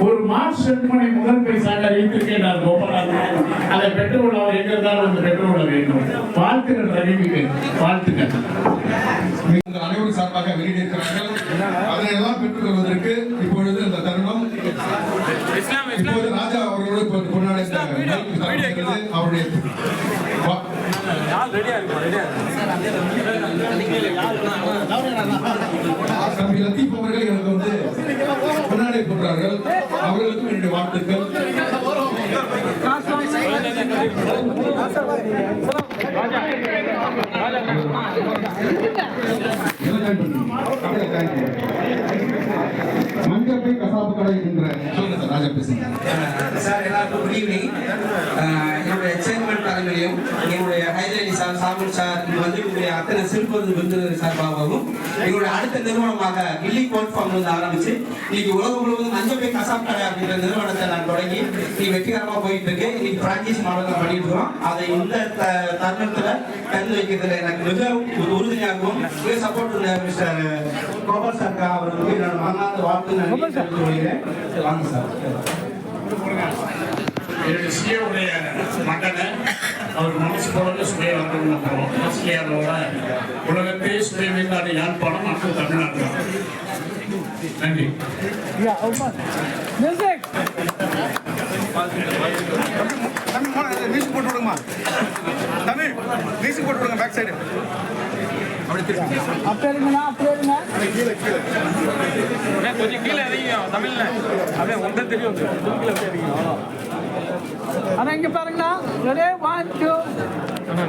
ஒரு மார்ச் 2 முதல் பரிசாக அறிவித்திருக்கிறார் கோபாலன். அதை பெற்றுக்கொள்ள அவர் எங்க இருந்தாலும் வந்து பெற்றுக்கொள்ள வேண்டும். வாழ்த்துக்கள் ரஹீமுக்கு, வாழ்த்துக்கள். அனைவரும் சார்பாக வெளியிட்டிருக்கிறார்கள். அதையெல்லாம் பெற்றுக் கொள்வதற்கு இப்பொழுது இந்த தருணம் இப்போது ராஜா அவர்களோடு கொண்டாடி அவருடைய தம்பி லத்தீப் அவர்கள் எனக்கு வந்து கொண்டாடி போன்றார்கள். அவர்களுக்கும் என்னுடைய வாழ்த்துக்கள். மஞ்சப்பை கசாப்பு கடை என்ற சொல்லுங்க ராஜா பேசுங்க சார். எல்லாருக்கும் குட் ஈவினிங். என்னுடைய சேர்மன் தலைமையிலும் எங்களுடைய ஹைதராலி சார், சாமுல் சார், வந்து எங்களுடைய அத்தனை சிறுபொருள் விருந்தினர் சார்பாகவும் எங்களுடைய அடுத்த நிறுவனமாக கில்லி கோட் ஃபார்ம் வந்து ஆரம்பிச்சு இன்னைக்கு உலகம் முழுவதும் மஞ்சப்பை கசாப்பு கடை அப்படின்ற நிறுவனத்தை நான் தொடங்கி இன்னைக்கு வெற்றிகரமாக போயிட்டு இருக்கு. இன்னைக்கு பிரான்சைஸ் மாடல் பண்ணிட்டு இருக்கோம். அதை இந்த தருணத்துல கலந்து வைக்கிறதுல எனக்கு மிக உறுதுணையாகவும் மிக சப்போர்ட் மிஸ்டர் கோபால் சர்க்கா அவர்களுக்கு என்னோட மனமார்ந்த வாழ்த்து நன்றி தெரிவித்துக் கொள்கிறேன். வாங்க சார். என்னுடைய சிஏவுடைய மண்டலை அவர் மனசு போல சுய வந்து ஆஸ்திரேலியாவோட உலகத்தையே சுய வைத்தாடு யாழ்ப்பாணம் மற்றும் தமிழ்நாடு. நன்றி. மியூசிக் போட்டு விடுங்கம்மா. தமிழ் மியூசிக் போட்டு விடுங்க. பேக் சைடு அப்படி திருப்பி கொஞ்சம் கீழே இறங்கிங்க. தமிழ்ல அப்படியே ஒன்றை தெரியும். ஆனா இங்க பாருங்கண்ணா, ஒரே 1 2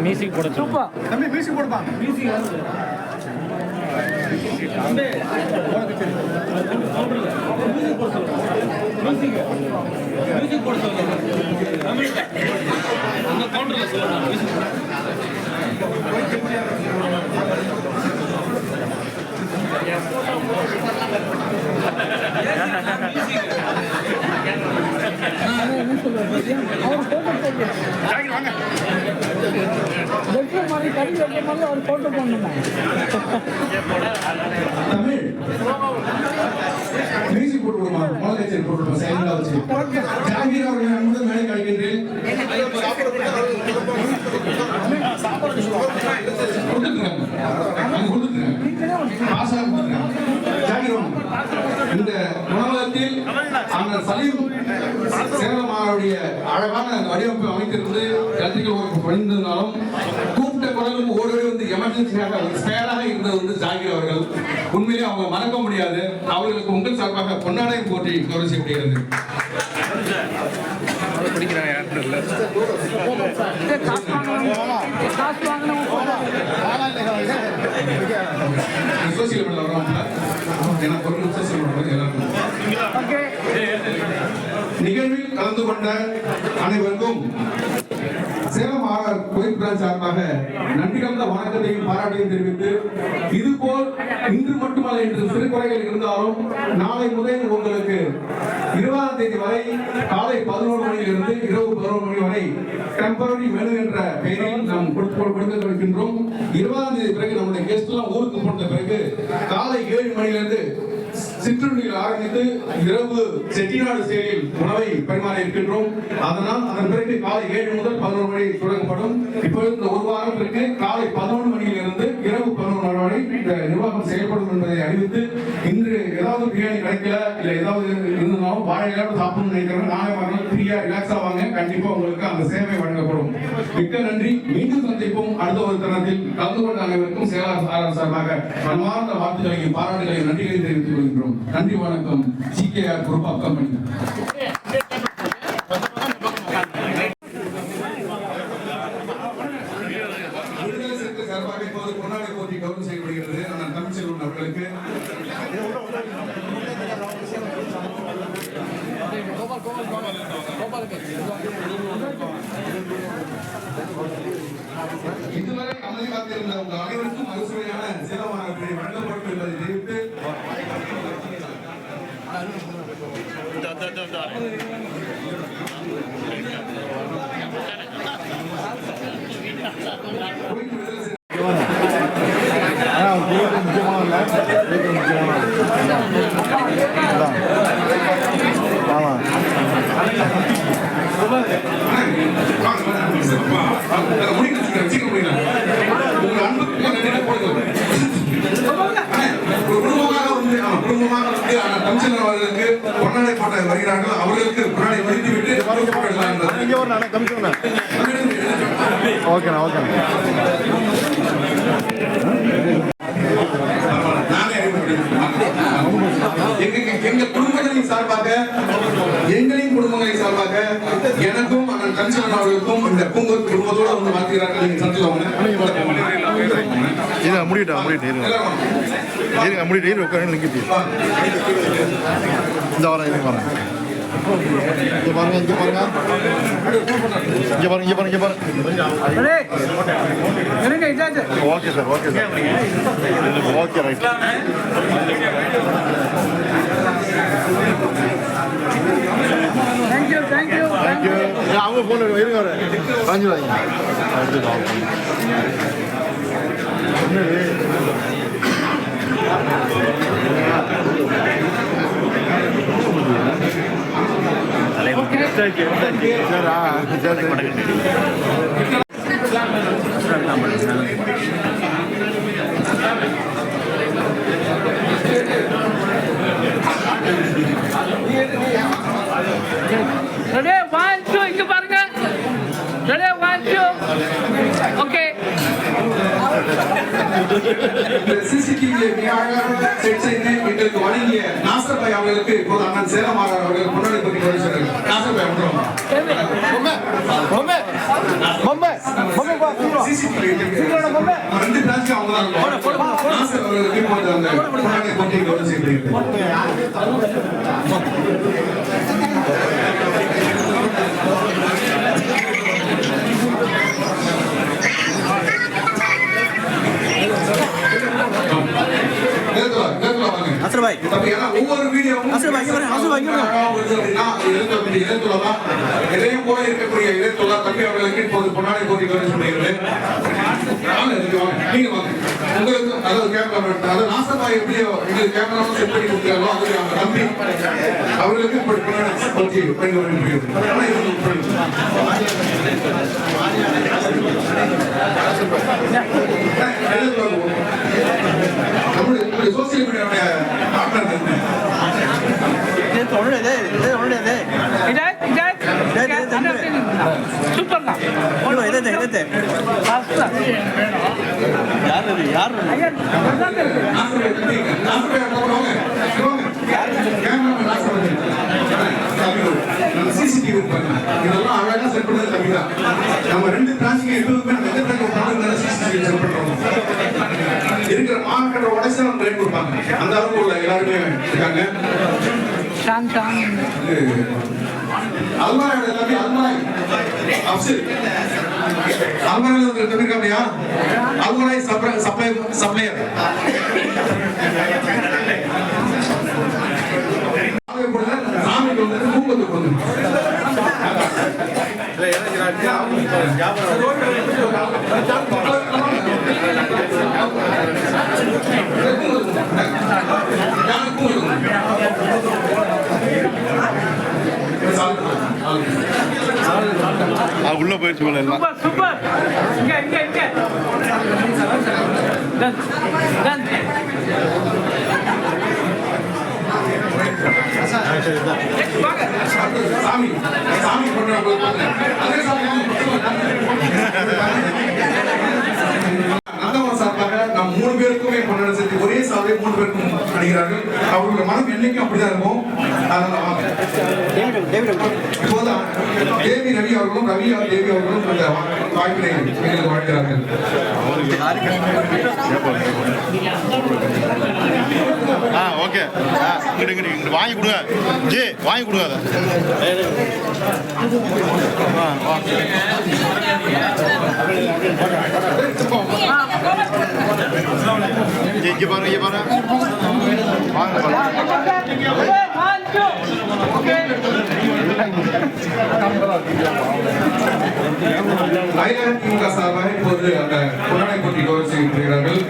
மியூசிக் போட சூப்பர். தம்பி மியூசிக் போடுப்பா. மியூசிக் அந்த கவுண்டர்ல சொல்லணும். மியூசிக் போட்டு விடுமா, மொழக்கச்சேரி போட்டு விடுமா, சைலண்டா வச்சு. ஜாகீர் அவர்கள் அன்புடன் மேடை அழைக்கின்றேன். இந்த உணவகத்தில் அண்ணன் சலீம் சேலமாருடைய அழகான வடிவமைப்பு அமைத்திருந்து கல்விகள் பணிந்திருந்தாலும் கூப்பிட்ட குரலும் ஓடோடி வந்து எமர்ஜென்சியாக ஸ்பேராக இருந்தது வந்து ஜாகிர் அவர்கள். உண்மையிலே அவங்க மறக்க முடியாது. அவர்களுக்கு உங்கள் சார்பாக பொன்னாடையும் போற்றி கௌரவ செய்யப்படுகிறது. சோசியல் மீடியா வரவங்க எனக்கு ஒரு சோசியல் மீடியா எல்லாருக்கும் நிகழ்வில் கலந்து கொண்ட அனைவருக்கும் சேலம் ஆர்ஆர் கோயில் பிரான்ச் சார்பாக நன்றி கலந்த வணக்கத்தையும் பாராட்டையும் தெரிவித்து, இதுபோல் இன்று மட்டுமல்ல என்று சிறு குறைகள் இருந்தாலும் நாளை முதல் உங்களுக்கு 20ஆம் தேதி வரை காலை 11 மணியிலிருந்து இரவு 11 மணி வரை டெம்பரரி மெனு என்ற பெயரில் நாம் கொடுத்து வருகின்றோம். 20ஆம் தேதி பிறகு நம்முடைய கெஸ்ட் எல்லாம் ஊருக்கு போன பிறகு காலை 7 மணியிலிருந்து சிற்றுண்டியில் ஆரம்பித்து இரவு செட்டிநாடு ஸ்டைலில் உணவை பரிமாற இருக்கின்றோம். அதனால் அதன் பிறகு காலை 7 முதல் 11 மணி தொடங்கப்படும். இப்பொழுது இந்த ஒரு வாரத்திற்கு காலை 11 மணியிலிருந்து இரவு 11 மணி வரை இந்த நிர்வாகம் செயல்படும் என்பதை அறிவித்து, இன்று ஏதாவது பிரியாணி கிடைக்கல இல்ல ஏதாவது இருந்தாலும் வாழையிலாவது சாப்பிடணும்னு நினைக்கிறவங்க நாளை மறுநாள் ஃப்ரீயா ரிலாக்ஸா வாங்க, கண்டிப்பா உங்களுக்கு அந்த சேவை வழங்கப்படும். மிக்க நன்றி. மீண்டும் சந்திப்போம் அடுத்த ஒரு தருணத்தில். கலந்து கொண்ட அனைவருக்கும் செயலாளர் சார்பாக மனமார்ந்த வாழ்த்துக்களையும் பாராட்டுகளையும் நன்றிகளையும் தெரிவித்துக் கொள்கின்றோம். நன்றி, வணக்கம். CKR group of company. Viduthalai Siruthai சார்பாக இப்போது பொன்னாடை போட்டி கௌரவம் செய்யப்படுகிறது. நான் தமிழ்ச்செல்வன் அவர்களுக்கு இதுவரை அமைதி காத்திருந்த உங்கள் அனைவருக்கும் அறுசுவையான சேலமான வழங்கப்படும் என்பதை தெரிவித்து வருகிறார்கள். அவர்களுக்கு பொன்னாடை வடித்துவிட்டு எங்கள் குடும்பங்களின் சார்பாக எங்களின் குடும்பங்களின் சார்பாக எனக்கும் அண்ணன் கமிஷனர் அவர்களுக்கும் இந்த பூங்கொத்து குடும்பத்தோடு வந்து வாழ்த்துகிறார்கள். நீங்க சந்திச்சு அவங்க போன இருங்க வாங்கிடுவாங்க. எங்களுக்கு வழங்கிய நாசர் பாய் அவர்களுக்கு இப்போது அண்ணன் சேலம் அவர்கள் பொன்னாடை போட்டி வருகிறார்கள். நாசர் பாய் ரெண்டு பிரான்ச் அவங்க தான் நாசர் அவர்களுக்கு இப்போது அந்த பொன்னாடை போட்டி கௌரவம் செய்யப்படுகிறது. ஒவ்வொரு வீடியோவும் எதையும் போல இருக்கக்கூடிய இளையத்தொழிலா தம்பி அவர்களுக்கு இப்போது பொன்னாடை போட்டி கௌரவிக்கப்படுகிறது. நீங்க வாங்க. உங்களுக்கு அதாவது கேமரா அதாவது நாசபாய் எப்படியோ எங்களுக்கு கேமரா செட் பண்ணி கொடுத்தாரோ அது அவங்க தம்பி அவர்களுக்கு இப்படி பொன்னாடை போட்டி கௌரவிக்கப்படுகிறது. நம்முடைய சோசியல் மீடியாவுடைய சிசிடிவி இதெல்லாம் அழகா செட் பண்ணது தம்பிதான். நம்ம ரெண்டு பிரான்ச்சுக்கு எப்போதுமே நம்ம எந்த சிசிடிவி செட் பண்றோம். இருக்கிற மாவட்ட உடச்சு நம்ம கிரேட் கொடுப்பாங்க. அந்த அளவுக்கு உள்ள எல்லாருமே இருக்காங்க. அல்மாரோட எல்லாமே அல்மாய் அப்சல் அல்மரில் இருக்க அப்படியா அல்மரை சப்ளையர் சாமிக்கு வந்து தூக்கத்துக்கு வந்து உள்ள போயிடுச்சு போல எல்லாம். சூப்பர் இங்க இங்க இங்க டன் சாமி சாமி நந்தவனம் சார்பாக நம் 3 பேருக்குமே கொண்டாட சேர்த்து ஒரே சாலை 3 பேருக்கும் அணிகிறார்கள். அவர்களுடைய மனம் என்னைக்கும் அப்படிதான் இருக்கும். அதனால இப்போதான் தேவி ரவி அவர்களும் ரவி தேவி அவர்களும் இந்த வாய்ப்பினை எங்களுக்கு வழங்குகிறார்கள். ஓகே இங்கிட்டு வாங்கி கொடுங்க ஜி வாங்கி கொடுங்க அதை இங்கே பாருங்க திமுக சார்பாக இப்போது அந்த கொண்டாடை போட்டி கௌரவ செய்யப்படுகிறார்கள்.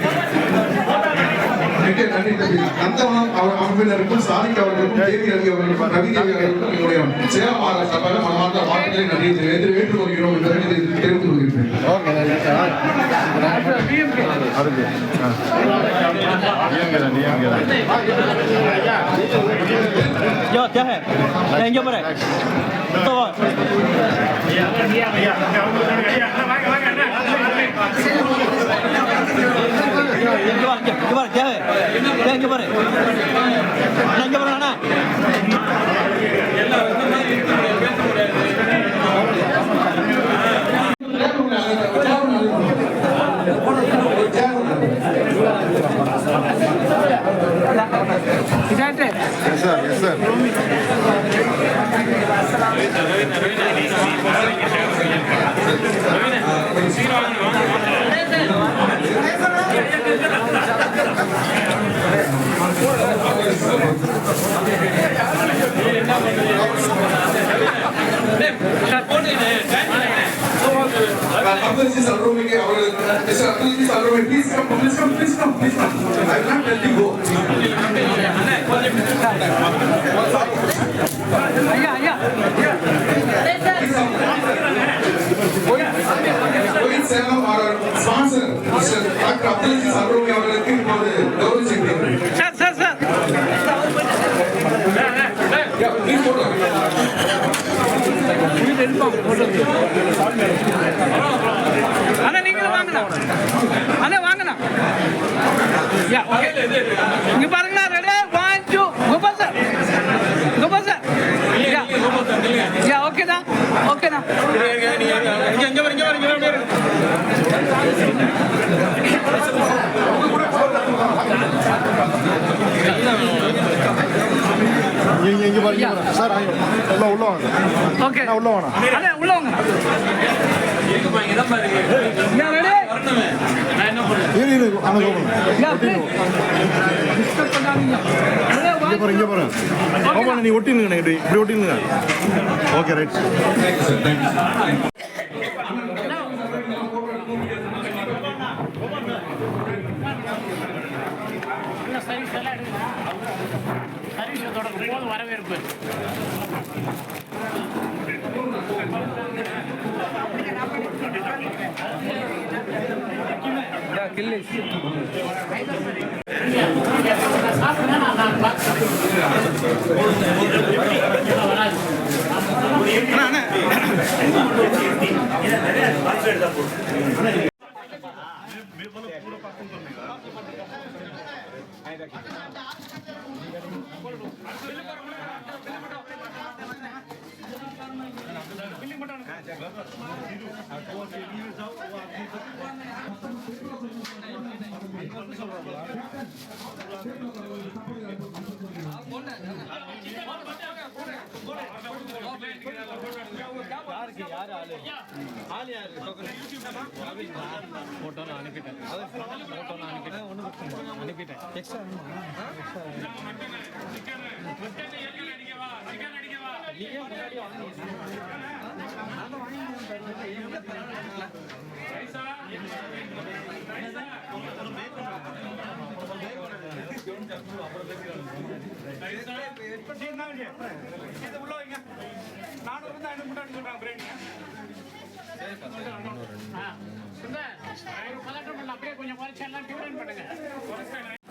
மிக்க நன்றி தம்பி. நந்தவனம் அமைப்பினருக்கும் சாதிக் அவர்களுக்கும் தேவி ரவி அவர்களுக்கும் ரவி தேவி அவர்களுக்கும் எங்களுடைய சேலம் மாநகர சபையில மனமார்ந்த வாழ்த்துக்களை நன்றி ஏற்றுக்கொள்கிறோம் என்று தெரிவித்துக் கொள்கிறேன். Please come. I will not let you go. Salem sponsor mister doctor Abdul Aziz Alromi அவர்களுக்கு இப்போது கௌரவிக்கிறேன். சார் ப்ளீஸ் போட்டோ அண்ணா நீங்களும் வாங்கலாம் அண்ணா வாங்கலாம் இங்க பாருங்களா ரெடி 1 2 கோபால் சார் யா ஓகேடா இங்க வர இங்க பாருங்க சார் உள்ள வாங்க ஓகே உள்ள வாங்க அண்ணா உள்ள வாங்க யா ரெடி நான் என்ன பண்றேன் இரு அங்க போங்க யா டிஸ்கஸ் பண்ணாதீங்க இங்க பாருங்க ஆமா நீ ஒட்டினுங்க இப்படி ஒட்டினுங்க ஓகே ரைட் வரவேற்பு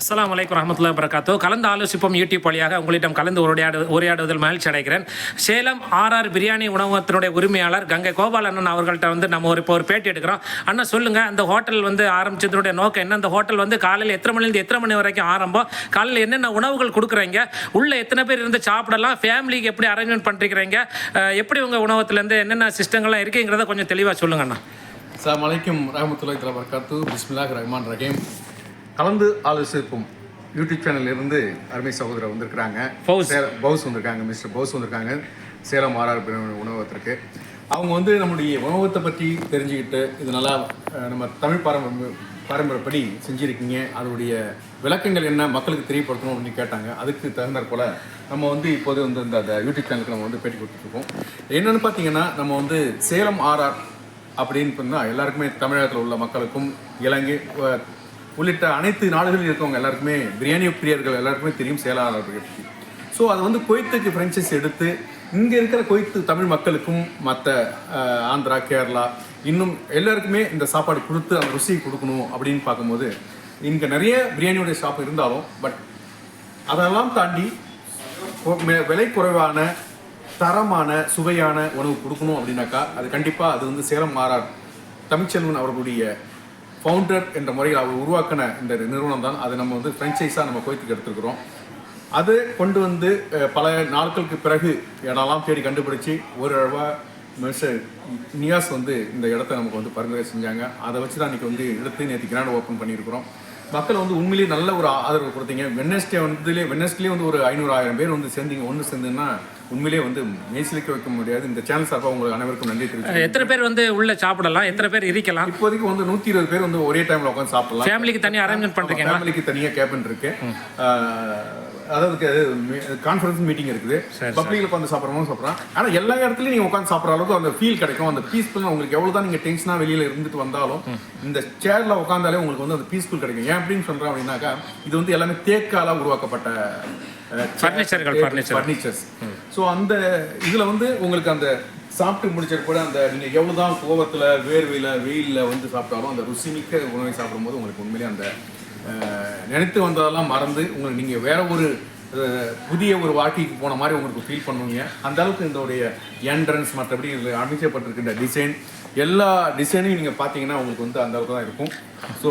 அஸ்ஸலாமு அலைக்கும் வரஹ்மத்துல்லாஹி வபரகாத்துஹு. கலந்து ஆலோசிப்போம் யூடியூப் வழியாக உங்களிடம் கலந்து உரையாடுவதில் மகிழ்ச்சி அடைகிறேன். சேலம் ஆர்ஆர் பிரியாணி உணவகத்தினுடைய உரிமையாளர் கங்கை கோபால் அண்ணன் அவர்கள்ட்ட வந்து நம்ம இப்போ ஒரு பேட்டி எடுக்கிறோம். அண்ணா சொல்லுங்கள், அந்த ஹோட்டல் வந்து ஆரம்பிச்சதுடைய நோக்கம் என்ன? அந்த ஹோட்டல் வந்து காலையில் எத்தனை மணிலேருந்து எத்தனை மணி வரைக்கும் ஆரம்பம்? காலையில் என்னென்ன உணவுகள் கொடுக்குறீங்க? உள்ளே எத்தனை பேர் இருந்து சாப்பிடலாம்? ஃபேமிலிக்கு எப்படி அரேஞ்ச்மெண்ட் பண்ணிருக்கிறீங்க? எப்படி உங்கள் உணவகத்துலேருந்து என்னென்ன சிஸ்டங்கள்லாம் இருக்குங்கிறத கொஞ்சம் தெளிவாக சொல்லுங்கண்ணா. அஸ்ஸலாமு அலைக்கும் வரஹ்மத்துல்லாஹி வபரகாத்துஹு. பிஸ்மில்லாஹிர் ரஹ்மானிர் ரஹீம். கலந்து ஆலோசிப்போம் யூடியூப் சேனல்ல இருந்து அருமை சகோதரர் வந்திருக்கிறாங்க. பவுஸ் வந்திருக்காங்க, மிஸ்டர் பவுஸ் வந்திருக்காங்க சேலம் ஆர்ஆர் உணவகத்திற்கு. அவங்க வந்து நம்முடைய உணவகத்தை பற்றி தெரிஞ்சுக்கிட்டு இது நல்லா நம்ம தமிழ் பாரம்பரியப்படி செஞ்சுருக்கீங்க, அதனுடைய விளக்கங்கள் என்ன மக்களுக்கு தெரியப்படுத்தணும் அப்படின்னு கேட்டாங்க. அதுக்கு தகுந்தாற் போல் நம்ம வந்து இப்போது வந்து இந்த யூடியூப் சேனலுக்கு நம்ம வந்து பேட்டி கொடுத்துட்ருக்கோம். என்னென்னு பார்த்தீங்கன்னா, நம்ம வந்து சேலம் ஆர்ஆர் அப்படின்னு சொன்னால் எல்லாருக்குமே தமிழகத்தில் உள்ள மக்களுக்கும் இலங்கை உள்ளிட்ட அனைத்து நாடுகளில் இருக்கவங்க எல்லாருக்குமே பிரியாணி பிரியர்கள் எல்லாருக்குமே தெரியும் சேலாளர்கள் பற்றி. ஸோ அதை வந்து குவைத்துக்கு ஃப்ரென்ச்சைஸ் எடுத்து இங்கே இருக்கிற குவைத்து தமிழ் மக்களுக்கும் மற்ற ஆந்திரா, கேரளா இன்னும் எல்லாருக்குமே இந்த சாப்பாடு கொடுத்து அந்த ருசியை கொடுக்கணும் அப்படின்னு பார்க்கும்போது இங்கே நிறைய பிரியாணியோடைய ஷாப் இருந்தாலும் பட் அதெல்லாம் தாண்டி விலை குறைவான தரமான சுவையான உணவு கொடுக்கணும் அப்படின்னாக்கா அது கண்டிப்பாக அது வந்து சேலம் ஆர்ஆர் தமிழ்ச்செல்வன் அவர்களுடைய ஃபவுண்டர் என்ற முறையில் அவர் உருவாக்கின இந்த நிறுவனம் தான். அதை நம்ம வந்து ஃப்ரென்ச்சைஸாக நம்ம குவைத்துக்கு எடுத்துருக்குறோம். அது கொண்டு வந்து பல நாட்களுக்கு பிறகு இடம்லாம் தேடி கண்டுபிடிச்சி ஒரு அளவாக மிஸ்டர் நியாஸ் வந்து இந்த இடத்த நமக்கு வந்து பரிந்துரை செஞ்சாங்க. அதை வச்சு தான் இன்றைக்கி வந்து எடுத்து நேற்று கிராண்ட் ஓப்பன் பண்ணியிருக்கிறோம். மக்கள் வந்து உண்மையிலேயே நல்ல ஒரு ஆதரவு கொடுத்தீங்க. வெட்னஸ்டே வந்து ஒரு 500,000 பேர் வந்து சேர்ந்தீங்க. ஒன்று சேர்ந்துன்னா உண்மையிலேயே வந்து மேய்ச்சலுக்கு வைக்க முடியாது. இந்த சேனல் சார்பாக உங்களுக்கு அனைவருக்கும் நன்றி தெரிவிச்சு. எத்தனை பேர் வந்து உள்ள சாப்பிடலாம்? எத்தனை பேர் இருக்கலாம்? இப்போதைக்கு வந்து 120 பேர் வந்து ஒரே டைமில் உட்காந்து சாப்பிடலாம். ஃபேமிலிக்கு தனியாக அரேஞ்ச்மெண்ட் பண்ணுறீங்க? ஃபேமிலிக்கு தனியாக கேபின் இருக்கு. அதாவது கான்ஃபரன்ஸ் மீட்டிங் இருக்குது. பப்ளிக்ல உட்காந்து சாப்பிட்றவங்க சாப்பிட்றான். ஆனால் எல்லா இடத்துலையும் நீங்கள் உட்காந்து சாப்பிட்ற அளவுக்கு அந்த ஃபீல் கிடைக்கும். அந்த பீஸ்ஃபுல் உங்களுக்கு எவ்வளோ தான் நீங்கள் டென்ஷனாக வெளியில் இருந்துட்டு வந்தாலும் இந்த சேரில் உட்காந்தாலே உங்களுக்கு வந்து அந்த பீஸ்ஃபுல் கிடைக்கும். ஏன் அப்படின்னு சொல்கிறேன் அப்படின்னாக்கா இது வந்து எல்லாமே தேக்கால உருவாக்கப்பட்ட ஃபர்னிச்சர்ஸ். ஸோ அந்த இதில் வந்து உங்களுக்கு அந்த சாப்பிட்டு முடிச்சது கூட அந்த நீங்கள் எவ்வளோ தான் கோவத்தில் வேர்வையில் வெயிலில் வந்து சாப்பிட்டாலும் அந்த ருசிமிக்க உணவை சாப்பிடும்போது உங்களுக்கு உண்மையிலே அந்த நினைத்து வந்ததெல்லாம் மறந்து உங்களுக்கு நீங்கள் வேற ஒரு புதிய ஒரு வாழ்க்கைக்கு போன மாதிரி உங்களுக்கு ஃபீல் பண்ணுவீங்க. அந்த அளவுக்கு இதோடைய என்ட்ரன்ஸ் மற்றபடி இதில் அமைக்கப்பட்டிருக்கின்ற டிசைன் எல்லா டிசைனையும் நீங்கள் பார்த்தீங்கன்னா உங்களுக்கு வந்து அந்த அளவுக்கு தான் இருக்கும். ஸோ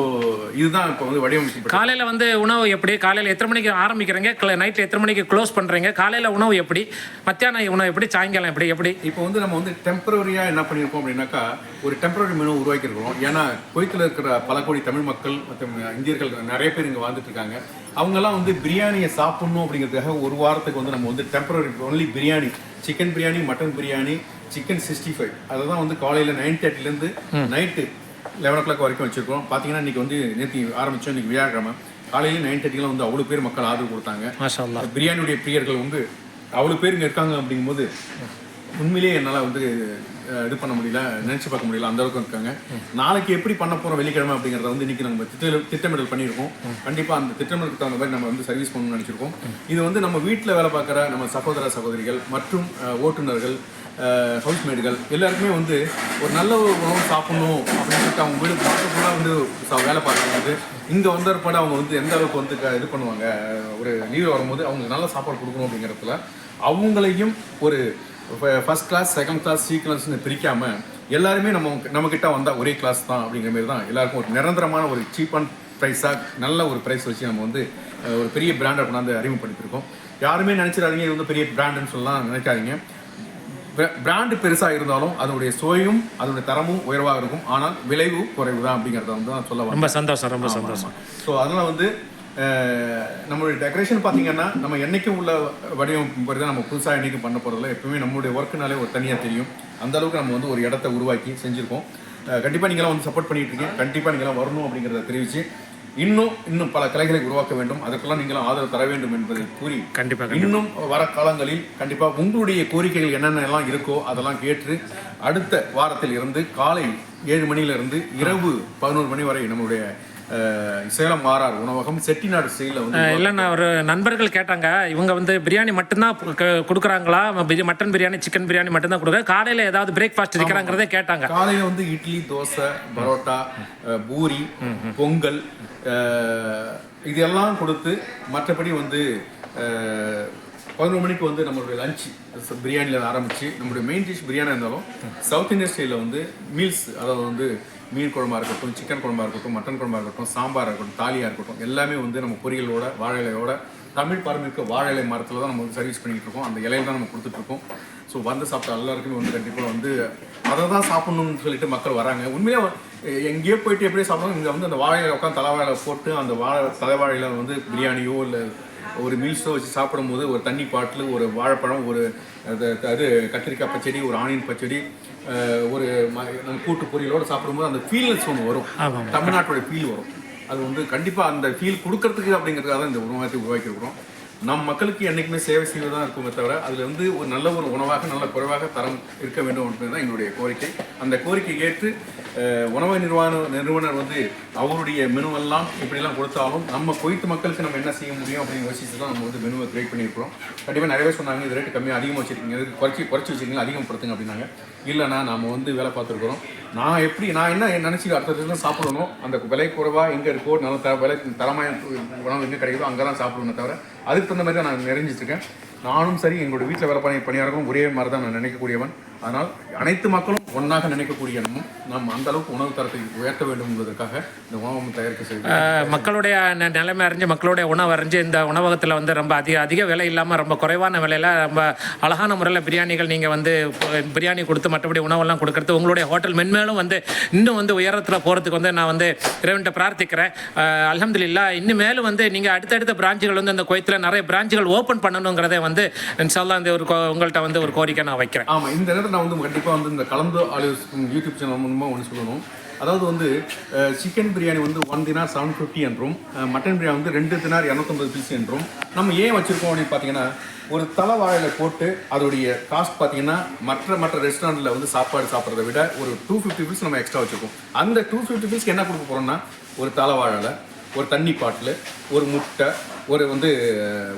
இதுதான் இப்போ வந்து வடிவமைப்பு. காலையில் வந்து உணவு எப்படி? காலையில் எத்தனை மணிக்கு ஆரம்பிக்கிறீங்க? நைட்டில் எத்தனை மணிக்கு க்ளோஸ் பண்ணுறீங்க? காலையில் உணவு எப்படி? மத்தியான உணவு எப்படி? சாயங்காலம் எப்படி? இப்போ வந்து நம்ம வந்து டெம்பரரியாக என்ன பண்ணியிருக்கோம் அப்படின்னாக்கா ஒரு டெம்பரரி மெனு உருவாக்கியிருக்கிறோம். ஏன்னா குவைத்தில் இருக்கிற பல கோடி தமிழ் மக்கள் மற்றும் இந்தியர்கள் நிறைய பேர் இங்கே வாழ்ந்துட்டு இருக்காங்க. அவங்கெல்லாம் வந்து பிரியாணியை சாப்பிட்ணும் அப்படிங்கிறதுக்காக ஒரு வாரத்துக்கு வந்து நம்ம வந்து temporary only biryani, chicken biryani, mutton biryani, chicken 65 அதை தான் வந்து காலையில் 9:30 நைட்டு 11 o'clock வரைக்கும் வச்சுருக்கோம். பார்த்தீங்கன்னா இன்றைக்கி வந்து நேற்று ஆரம்பித்தோம். இன்றைக்கி வியாழக்கிழமை காலையில் 9:30 வந்து அவ்வளோ பேர் மக்கள் ஆதரவு கொடுத்தாங்க. பிரியாணியுடைய பிரியர்கள் வந்து அவ்வளோ பேர் இங்கே இருக்காங்க அப்படிங்கும்போது உண்மையிலேயே என்னால் வந்து இது பண்ண முடியல, நினச்சி பார்க்க முடியல, அந்த அளவுக்கு இருக்காங்க. நாளைக்கு எப்படி பண்ண போகிறோம் வெள்ளிக்கிழமை அப்படிங்கிறத வந்து இன்றைக்கி நம்ம திட்டமிடல் பண்ணியிருக்கோம். கண்டிப்பாக அந்த திட்டமிடலுக்கு தகுந்த மாதிரி நம்ம வந்து சர்வீஸ் பண்ணணும்னு நினச்சிருக்கோம். இது வந்து நம்ம வீட்டில் வேலை பார்க்குற நம்ம சகோதர சகோதரிகள் மற்றும் ஓட்டுநர்கள், ஹவுஸ்மேடுகள் எல்லாருக்குமே வந்து ஒரு நல்ல ஒரு உணவு சாப்பிடணும் அப்படின்னு சொல்லிட்டு அவங்க வீடு ஃபுல்லாக வந்து வேலை பார்க்கும்போது இங்கே வந்தப்பட அவங்க வந்து எந்த அளவுக்கு வந்து இது பண்ணுவாங்க, ஒரு லீவு வரும்போது அவங்களுக்கு நல்ல சாப்பாடு கொடுக்கணும் அப்படிங்கிறதுல அவங்களையும் ஒரு first class, second class, C கிளாஸ்னு பிரிக்காமல் எல்லாருமே நம்மக்கிட்ட வந்தால் ஒரே கிளாஸ் தான் அப்படிங்கிற மாதிரி தான் எல்லாருக்கும் ஒரு நிரந்தரமான ஒரு சீப் அண்ட் ப்ரைஸாக நல்ல ஒரு ப்ரைஸ் வச்சு நம்ம வந்து ஒரு பெரிய பிராண்டை கொண்டாந்து அறிமுகப்படுத்தியிருக்கோம். யாருமே நினச்சிடாதீங்க இது வந்து பெரிய பிராண்டுன்னு சொல்லலாம் நினைக்காதீங்க. பிராண்டு பெருசாக இருந்தாலும் அதனுடைய சுவையும் அதனுடைய தரமும் உயர்வாக இருக்கும். ஆனால் விளைவு குறைவு தான் அப்படிங்கிறத வந்து நான் சொல்ல ரொம்ப சந்தோஷம், ரொம்ப சந்தோஷம். ஸோ அதனால் வந்து நம்மளுடைய டெக்கரேஷன் பார்த்தீங்கன்னா நம்ம என்றைக்கும் உள்ள வடிவமைப்பு தான் நம்ம புதுசாக என்றைக்கும் பண்ண போகிறதில்ல. எப்பவுமே நம்மளுடைய ஒர்க்குனாலே ஒரு தனியாக தெரியும். அந்த அளவுக்கு நம்ம வந்து ஒரு இடத்த உருவாக்கி செஞ்சுருக்கோம். கண்டிப்பாக நீங்களாம் வந்து சப்போர்ட் பண்ணிட்டு இருக்கீங்க. கண்டிப்பாக நீங்களாம் வரணும் அப்படிங்கிறத தெரிவித்து இன்னும் பல கலைகளை உருவாக்க வேண்டும். அதற்கெல்லாம் நீங்களும் ஆதரவு தர வேண்டும் என்பதை கூறி கண்டிப்பாக இன்னும் வர காலங்களில் கண்டிப்பாக உங்களுடைய கோரிக்கைகள் என்னென்னலாம் இருக்கோ அதெல்லாம் கேட்டு அடுத்த வாரத்தில் இருந்து காலை 7 மணியிலிருந்து இரவு 11 மணி வரை நம்மளுடைய சேலம் ஆர்ஆர் உணவகம் செட்டிநாடு ஸ்டைலில் வந்து இல்லைண்ணா ஒரு நண்பர்கள் கேட்டாங்க, இவங்க வந்து பிரியாணி மட்டும்தான் கொடுக்குறாங்களா, மட்டன் பிரியாணி சிக்கன் பிரியாணி மட்டும்தான் கொடுக்குறாங்க, காலையில் ஏதாவது பிரேக்ஃபாஸ்ட் இருக்கிறாங்கிறதே கேட்டாங்க. காலையில் வந்து இட்லி, தோசை, பரோட்டா, பூரி, பொங்கல் இதெல்லாம் கொடுத்து மற்றபடி வந்து 11 மணிக்கு வந்து நம்மளுடைய லஞ்ச் பிரியாணியில் ஆரம்பித்து நம்மளுடைய மெயின் டிஷ் பிரியாணி இருந்தாலும் சவுத் இந்தியன் ஸ்டைலில் வந்து மீல்ஸ், அதாவது வந்து மீன் குழம்பா இருக்கட்டும், சிக்கன் குழம்பா இருக்கட்டும், மட்டன் குழம்பா இருக்கட்டும், சாம்பாராக இருக்கட்டும், தாலியாக இருக்கட்டும், எல்லாமே வந்து நம்ம பொரியலோட வாழை இலையோட தமிழ் பாரம்பரிய வாழை இலை மரத்தில் தான் நம்ம வந்து சர்வீஸ் பண்ணிகிட்டு இருக்கோம். அந்த இலையில தான் நம்ம கொடுத்துட்ருக்கோம். ஸோ வந்து சாப்பிட்டா எல்லாருக்குமே வந்து கண்டிப்பாக வந்து அதை தான் சாப்பிட்ணுன்னு சொல்லிட்டு மக்கள் வராங்க. உண்மையாக எங்கேயோ போயிட்டு எப்படியே சாப்பிடணும், இங்கே வந்து அந்த வாழையில உட்காந்து தலைவாழை போட்டு அந்த தலைவாழையில் வந்து பிரியாணியோ இல்லை ஒரு மீல்ஸோ வச்சு சாப்பிடும்போது ஒரு தண்ணி பாட்டில், ஒரு வாழைப்பழம், ஒரு அது கத்திரிக்காய் பச்சடி, ஒரு ஆனியன் பச்சடி, ஒரு நம்ம கூட்டு பொரியலோடு சாப்பிடும்போது அந்த ஃபீல்னஸ் ஒன்று வரும். தமிழ்நாட்டோட ஃபீல் வரும். அது வந்து கண்டிப்பாக அந்த ஃபீல் கொடுக்கறதுக்கு அப்படிங்கிறதுக்காக தான் இந்த உணவகத்தை உருவாக்கியிருக்கிறோம். நம் மக்களுக்கு என்றைக்குமே சேவை செய்வதாக இருக்குமே தவிர அதில் வந்து ஒரு நல்ல ஒரு உணவாக நல்ல குறைவாக தரம் இருக்க வேண்டும் அப்படின்றது தான் எங்களுடைய கோரிக்கை. அந்த கோரிக்கை ஏற்று உணவு நிறுவனர் வந்து அவருடைய மெனுவெல்லாம் இப்படிலாம் கொடுத்தாலும் நம்ம கொய்த்து மக்களுக்கு நம்ம என்ன செய்ய முடியும் அப்படின்னு யோசிச்சு தான் நம்ம வந்து மெனுவை கிரியேட் பண்ணியிருக்கிறோம். கண்டிப்பாக நிறையவே சொன்னாங்க, இது ரேட்டு கம்மியாக அதிகமாக வச்சுருக்கீங்க, இது குறைச்சி வச்சுருக்கீங்க, அதிகப்படுத்துங்க அப்படின்னாங்க. இல்லைண்ணா நாம் வந்து வேலை பார்த்துருக்குறோம். நான் என்ன நினச்சி அடுத்த சாப்பிடணும், அந்த விலை குறைவாக எங்கே இருக்கோ நல்ல விலை தரமாக உணவு எங்கே கிடைக்குதோ அங்கே தான் சாப்பிடணும் தவிர அதுக்கு தகுந்த மாதிரி தான் நான் நிறைஞ்சிட்ருக்கேன். நானும் சரி எங்களோட வீட்டில் வேலை பணியாளர்களும் ஒரே மாதிரி தான் நான் நினைக்கக்கூடியவன். அதனால் அனைத்து மக்களும் ஒன்றாக நினைக்கக்கூடிய நம்ம அந்த அளவுக்கு உணவு தரத்தை உயர்த்த வேண்டும் என்பதற்காக இந்த உணவகம் தயாரிக்க செய்து மக்களுடைய நிலைமை அறிஞ்சு மக்களுடைய உணவு அறிஞ்சு இந்த உணவகத்தில் வந்து ரொம்ப அதிக விலை இல்லாமல் ரொம்ப குறைவான விலையில் ரொம்ப அழகான முறையில் பிரியாணிகள் நீங்கள் வந்து பிரியாணி கொடுத்து மற்றபடி உணவெல்லாம் கொடுக்கறது உங்களுடைய ஹோட்டல் மென்மேலும் வந்து இன்னும் வந்து உயரத்தில் போகிறதுக்கு வந்து நான் வந்து இறைவன்கிட்ட பிரார்த்திக்கிறேன். அல்ஹம்துலில்லாஹ் இன்னும் மேலும் வந்து நீங்கள் அடுத்தடுத்த பிரான்ச்சுகள் வந்து இந்த குவைத்தில் நிறைய பிரான்ச்சுகள் ஓப்பன் பண்ணணுங்கிறதே வந்து இன்ஷால்லா இந்த ஒரு உங்கள்கிட்ட வந்து ஒரு கோரிக்கை நான் வைக்கிறேன். ஆமாம், இந்த நேரத்தில் நான் வந்து கண்டிப்பாக வந்து இந்த கலந்து ஆலோசிக்கும் யூடியூப் சேனல் மூலமாக ஒன்று சொல்லணும். அதாவது வந்து சிக்கன் பிரியாணி வந்து 1 தினார் 750 என்றும், மட்டன் பிரியாணி வந்து 2 தினார் 250 பீஸ் என்றும் நம்ம ஏன் வச்சுருக்கோம் அப்படின்னு பார்த்தீங்கன்னா, ஒரு தலை வாழையில் போட்டு அதோடைய காஸ்ட் பார்த்தீங்கன்னா மற்ற ரெஸ்டாரண்ட்டில் வந்து சாப்பாடு சாப்பிட்றத விட ஒரு 250 பீஸ் நம்ம எக்ஸ்ட்ரா வச்சுருக்கோம். அந்த 250 பீஸ்க்கு என்ன கொடுக்க போகிறோம்னா, ஒரு தலை வாழையில், ஒரு தண்ணி பாட்டில், ஒரு முட்டை, ஒரு வந்து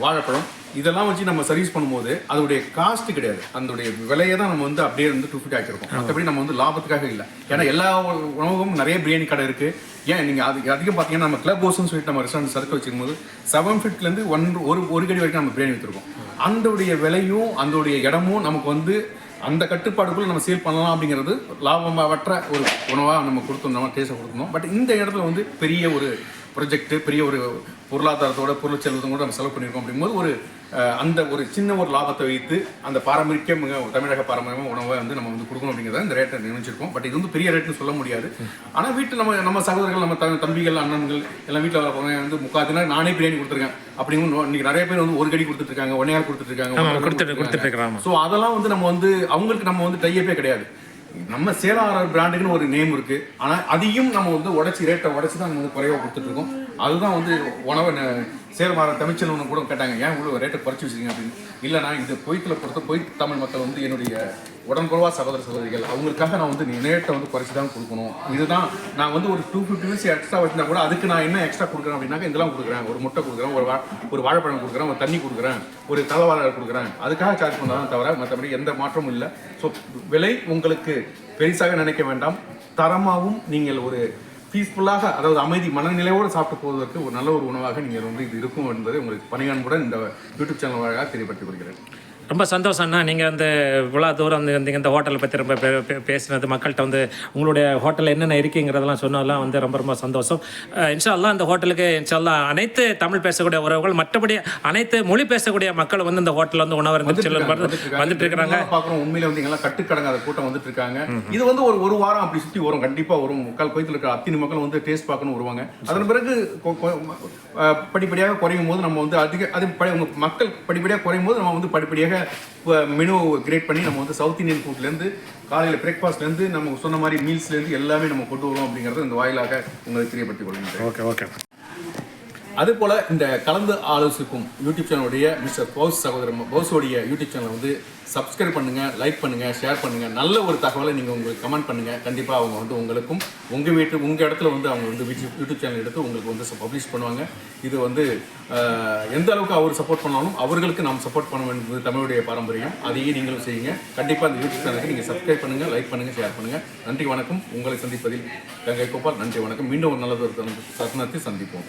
வாழைப்பழம், இதெல்லாம் வச்சு நம்ம சர்வீஸ் பண்ணும்போது அதோடைய காஸ்ட் கிடையாது, அதோடைய விலையை தான் நம்ம வந்து அப்படியே வந்து 250 ஆக்கியிருக்கோம். மற்றபடி நம்ம வந்து லாபத்துக்காக இல்லை. ஏன்னா எல்லா உணவுக்கும் நிறைய பிரியாணி கடை இருக்குது. ஏன் நீங்கள் அதிகம் பார்த்தீங்கன்னா நம்ம கிளப் ஹவுஸ்னு சொல்லிட்டு நம்ம ரெஸ்டாரண்ட் சர்க்கிள் வச்சுக்கும் போது 750லேருந்து ஒரு கடி வரைக்கும் நம்ம பிரியாணி விற்றுருக்கோம். அதோடைய விலையும் அதோடைய இடமும் நமக்கு வந்து அந்த கட்டுப்பாடுக்குள்ளே நம்ம சேல் பண்ணலாம் அப்படிங்கிறது லாபமற்ற ஒரு உணவாக நம்ம கொடுத்துருந்தோம், டேஸ்ட்டை கொடுத்துருந்தோம். பட் இந்த இடத்துல வந்து பெரிய ஒரு ப்ரொஜெக்ட், பெரிய ஒரு பொருளாதாரத்தோட பொருள் செல்வத்தோட நம்ம செலவு பண்ணியிருக்கோம். அப்படிங்கும்போது ஒரு அந்த ஒரு சின்ன ஒரு லாபத்தை வைத்து அந்த தமிழக பாரம்பரியமாக உணவை வந்து நம்ம வந்து கொடுக்கணும் அப்படிங்கிறத இந்த ரேட்டை நினைச்சிருக்கோம். பட் இது வந்து பெரிய ரேட்னு சொல்ல முடியாது. ஆனால் வீட்டில் நம்ம சகோதரர்கள், நம்ம தம்பிகள், அண்ணன்கள் எல்லாம் வீட்டில் வரப்போங்க வந்து 3/4 தினம் நானே பிரியாணி கொடுத்துருக்கேன் அப்படிங்கும். இன்னைக்கு நிறைய பேர் வந்து 1 கடி கொடுத்துட்ருக்காங்க, 1 நாள் கொடுத்துட்ருக்காங்க. ஸோ அதெல்லாம் வந்து நம்ம வந்து அவங்களுக்கு நம்ம வந்து டைப்பே கிடையாது. நம்ம சேலம் பிராண்டுக்குன்னு ஒரு நேம் இருக்குது. ஆனால் அதையும் நம்ம வந்து ரேட்டை உடச்சி தான் நம்ம வந்து குறைவாக கொடுத்துட்ருக்கோம். அதுதான் வந்து உணவை சேலம் தமிழ்ச்செல்வன் கூட கேட்டாங்க, ஏன் இவ்வளோ ரேட்டை குறைச்சி வச்சுருக்கீங்க அப்படின்னு. இல்லைனா இது கொய்த் தமிழ் மக்கள் வந்து என்னுடைய உடன்புறவா சகோதரிகள், அவங்களுக்காக நான் வந்து ரேட்டை வந்து குறைச்சி தான் கொடுக்கணும். இதுதான் நான் வந்து ஒரு 250 பீஸ் எக்ஸ்ட்ரா வச்சுருந்தா கூட அதுக்கு நான் என்ன எக்ஸ்ட்ரா கொடுக்குறேன் அப்படின்னாக்க இதெல்லாம் கொடுக்குறேன், ஒரு முட்டை கொடுக்குறேன், ஒரு வாழைப்பழம் கொடுக்குறேன், ஒரு தண்ணி கொடுக்குறேன், ஒரு தலைவாழை கொடுக்குறேன், அதுக்காக சார்ஜ் பண்ணதான் தவிர மற்றபடி எந்த மாற்றமும் இல்லை. ஸோ விலை உங்களுக்கு பெருசாக நினைக்க வேண்டாம். தரமாகவும் நீங்கள் ஒரு பீஸ்ஃபுல்லாக, அதாவது அமைதி மனநிலையோடு சாப்பிட்டு போவதற்கு ஒரு நல்ல ஒரு உணவாக நீங்கள் வந்து இது இருக்கும் என்பதை உங்களுக்கு பணியான்புடன் இந்த யூடியூப் சேனல் வழியாக தெரியப்படுத்திக் கொள்கிறேன். ரொம்ப சந்தோஷம்ண்ணா நீங்கள் வந்து இவ்வளோ தூரம் வந்து இந்த ஹோட்டலை பற்றி ரொம்ப பேசுனது, மக்கள்கிட்ட வந்து உங்களுடைய ஹோட்டலில் என்னென்ன இருக்குங்கிறதெல்லாம் சொன்னதெல்லாம் வந்து ரொம்ப ரொம்ப சந்தோஷம். இன்ஷா அல்லாஹ் அந்த ஹோட்டலுக்கு இன்ஷா அல்லாஹ் அனைத்து தமிழ் பேசக்கூடிய உறவுகள், மற்றபடி அனைத்து மொழி பேசக்கூடிய மக்கள் வந்து இந்த ஹோட்டலில் வந்து உணவு வந்துட்டு இருக்கிறாங்க. பார்க்குறோம் உண்மையில வந்து எங்கெல்லாம் கட்டுக்கடங்காத கூட்டம் வந்துட்டு இருக்காங்க. இது வந்து ஒரு வாரம் அப்படி சுற்றி வரும், கண்டிப்பாக வரும். கோயத்தில் இருக்கிற அத்தனை மக்கள் வந்து டேஸ்ட் பார்க்கணும் வருவாங்க. அதன் பிறகு படிப்படியாக குறையும் போது நம்ம வந்து மக்கள் படிப்படியாக குறையும் போது நம்ம வந்து படிப்படியாக மெனு கிரியேட் பண்ணி நம்ம வந்து சவுத் இந்தியன் ஃபுட்லேருந்து காலையில் பிரேக்ஃபாஸ்ட்லேருந்து நம்ம சொன்ன மாதிரி மீல்ஸ்லேருந்து எல்லாமே நம்ம கொண்டு வரோம் அப்படிங்கிறது இந்த வாயிலாக உங்களுக்கு தெரியப்படுத்திக் கொள்ளுங்கள். Okay okay. அதுபோல் இந்த கலந்து ஆலோசிக்கும் யூடியூப் சேனலுடைய மிஸ்டர் பவுஸ் சகோதரர் பவுஸோடைய யூடியூப் சேனலை வந்து சப்ஸ்கிரைப் பண்ணுங்கள், லைக் பண்ணுங்கள், ஷேர் பண்ணுங்கள். நல்ல ஒரு தகவலை நீங்கள் உங்களுக்கு கமெண்ட் பண்ணுங்கள். கண்டிப்பாக அவங்க வந்து உங்களுக்கும் உங்கள் இடத்துல வந்து அவங்க வந்து யூடியூப் சேனல் எடுத்து உங்களுக்கு வந்து பப்ளிஷ் பண்ணுவாங்க. இது வந்து எந்த அளவுக்கு அவர் சப்போர்ட் பண்ணாலும் அவர்களுக்கு நாம் சப்போர்ட் பண்ண வேண்டியது தமிழுடைய பாரம்பரியம். அதையே நீங்களும் செய்யுங்க. கண்டிப்பாக அந்த யூடியூப் சேனலுக்கு நீங்கள் சப்ஸ்கிரைப் பண்ணுங்கள், லைக் பண்ணுங்கள், ஷேர் பண்ணுங்கள். நன்றி வணக்கம். உங்களை சந்திப்பதில் கங்கை கோபால். நன்றி வணக்கம். மீண்டும் ஒரு நல்லது ஒரு தருணத்தை சந்திப்போம்.